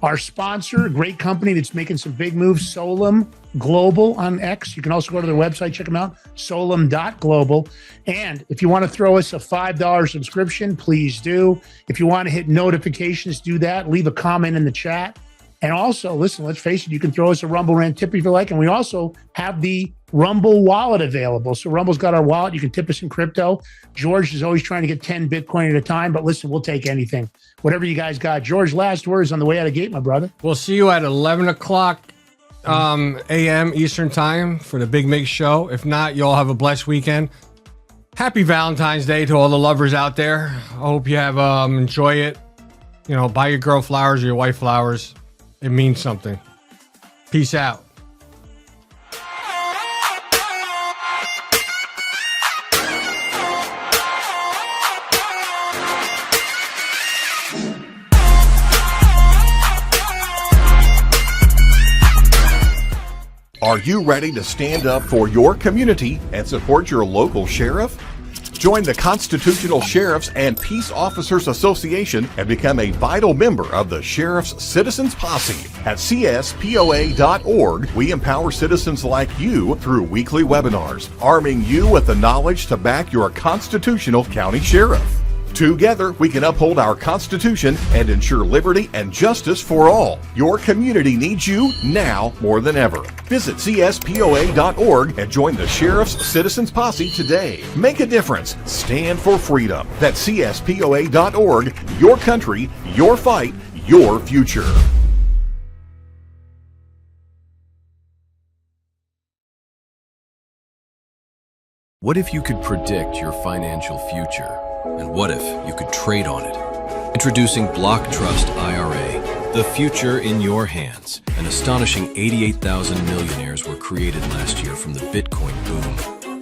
Our sponsor, a great company that's making some big moves, Solum Global on X. You can also go to their website, check them out, solum.global. And if you want to throw us a $5 subscription, please do. If you want to hit notifications, do that. Leave a comment in the chat. And also, listen, let's face it, you can throw us a Rumble Rant tip if you like. And we also have the Rumble wallet available. So Rumble's got our wallet. You can tip us in crypto. George is always trying to get 10 Bitcoin at a time. But listen, we'll take anything. Whatever you guys got. George, last words on the way out of gate, my brother. We'll see you at 11 o'clock a.m. Eastern time for the Big Mig Show. If not, you all have a blessed weekend. Happy Valentine's Day to all the lovers out there. I hope you have enjoy it. Buy your girl flowers or your wife flowers. It means something. Peace out. Are you ready to stand up for your community and support your local sheriff? Join the Constitutional Sheriffs and Peace Officers Association and become a vital member of the Sheriff's Citizens Posse. At CSPOA.org, we empower citizens like you through weekly webinars, arming you with the knowledge to back your constitutional county sheriff. Together, we can uphold our Constitution and ensure liberty and justice for all. Your community needs you now more than ever. Visit CSPOA.org and join the Sheriff's Citizens Posse today. Make a difference. Stand for freedom. That's CSPOA.org. Your country, your fight, your future. What if you could predict your financial future? And what if you could trade on it? Introducing Block Trust IRA, the future in your hands. An astonishing 88,000 millionaires were created last year from the Bitcoin boom,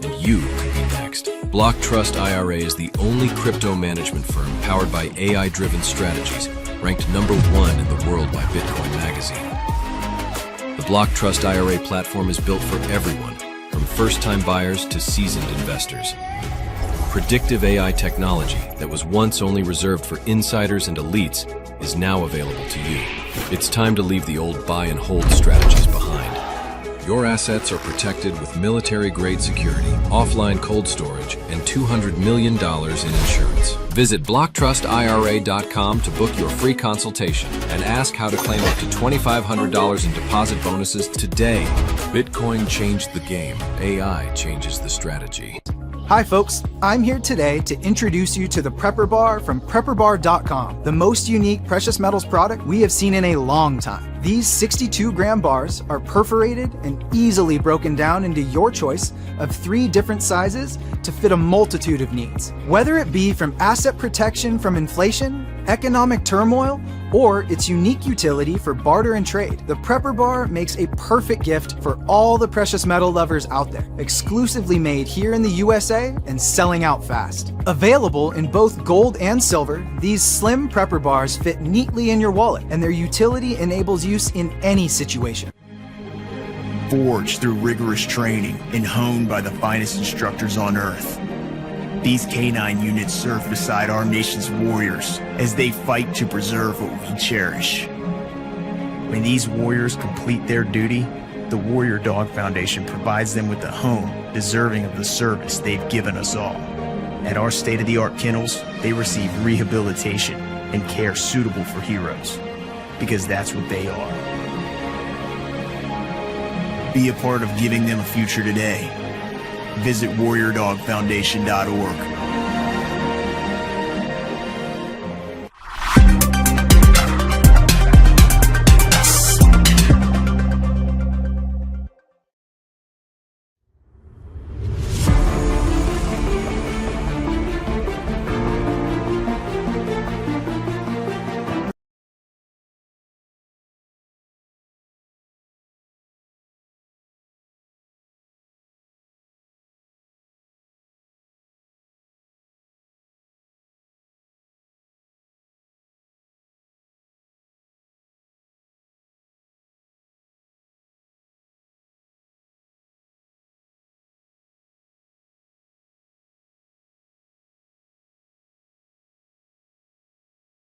and you could be next. Block Trust IRA is the only crypto management firm powered by AI-driven strategies, ranked #1 in the world by Bitcoin Magazine. The Block Trust IRA platform is built for everyone, from first-time buyers to seasoned investors. Predictive AI technology that was once only reserved for insiders and elites is now available to you. It's time to leave the old buy and hold strategies behind. Your assets are protected with military-grade security, offline cold storage, and $200 million in insurance. Visit BlockTrustIRA.com to book your free consultation and ask how to claim up to $2,500 in deposit bonuses today. Bitcoin changed the game. AI changes the strategy. Hi folks, I'm here today to introduce you to the Prepper Bar from PrepperBar.com, the most unique precious metals product we have seen in a long time. These 62-gram bars are perforated and easily broken down into your choice of 3 different sizes to fit a multitude of needs. Whether it be from asset protection from inflation, economic turmoil, or its unique utility for barter and trade, the Prepper Bar makes a perfect gift for all the precious metal lovers out there. Exclusively made here in the USA and selling out fast. Available in both gold and silver, these slim Prepper Bars fit neatly in your wallet, and their utility enables use in any situation. Forged through rigorous training and honed by the finest instructors on Earth, these K9 units serve beside our nation's warriors as they fight to preserve what we cherish. When these warriors complete their duty, the Warrior Dog Foundation provides them with a home deserving of the service they've given us all. At our state-of-the-art kennels, they receive rehabilitation and care suitable for heroes, because that's what they are. Be a part of giving them a future today. Visit warriordogfoundation.org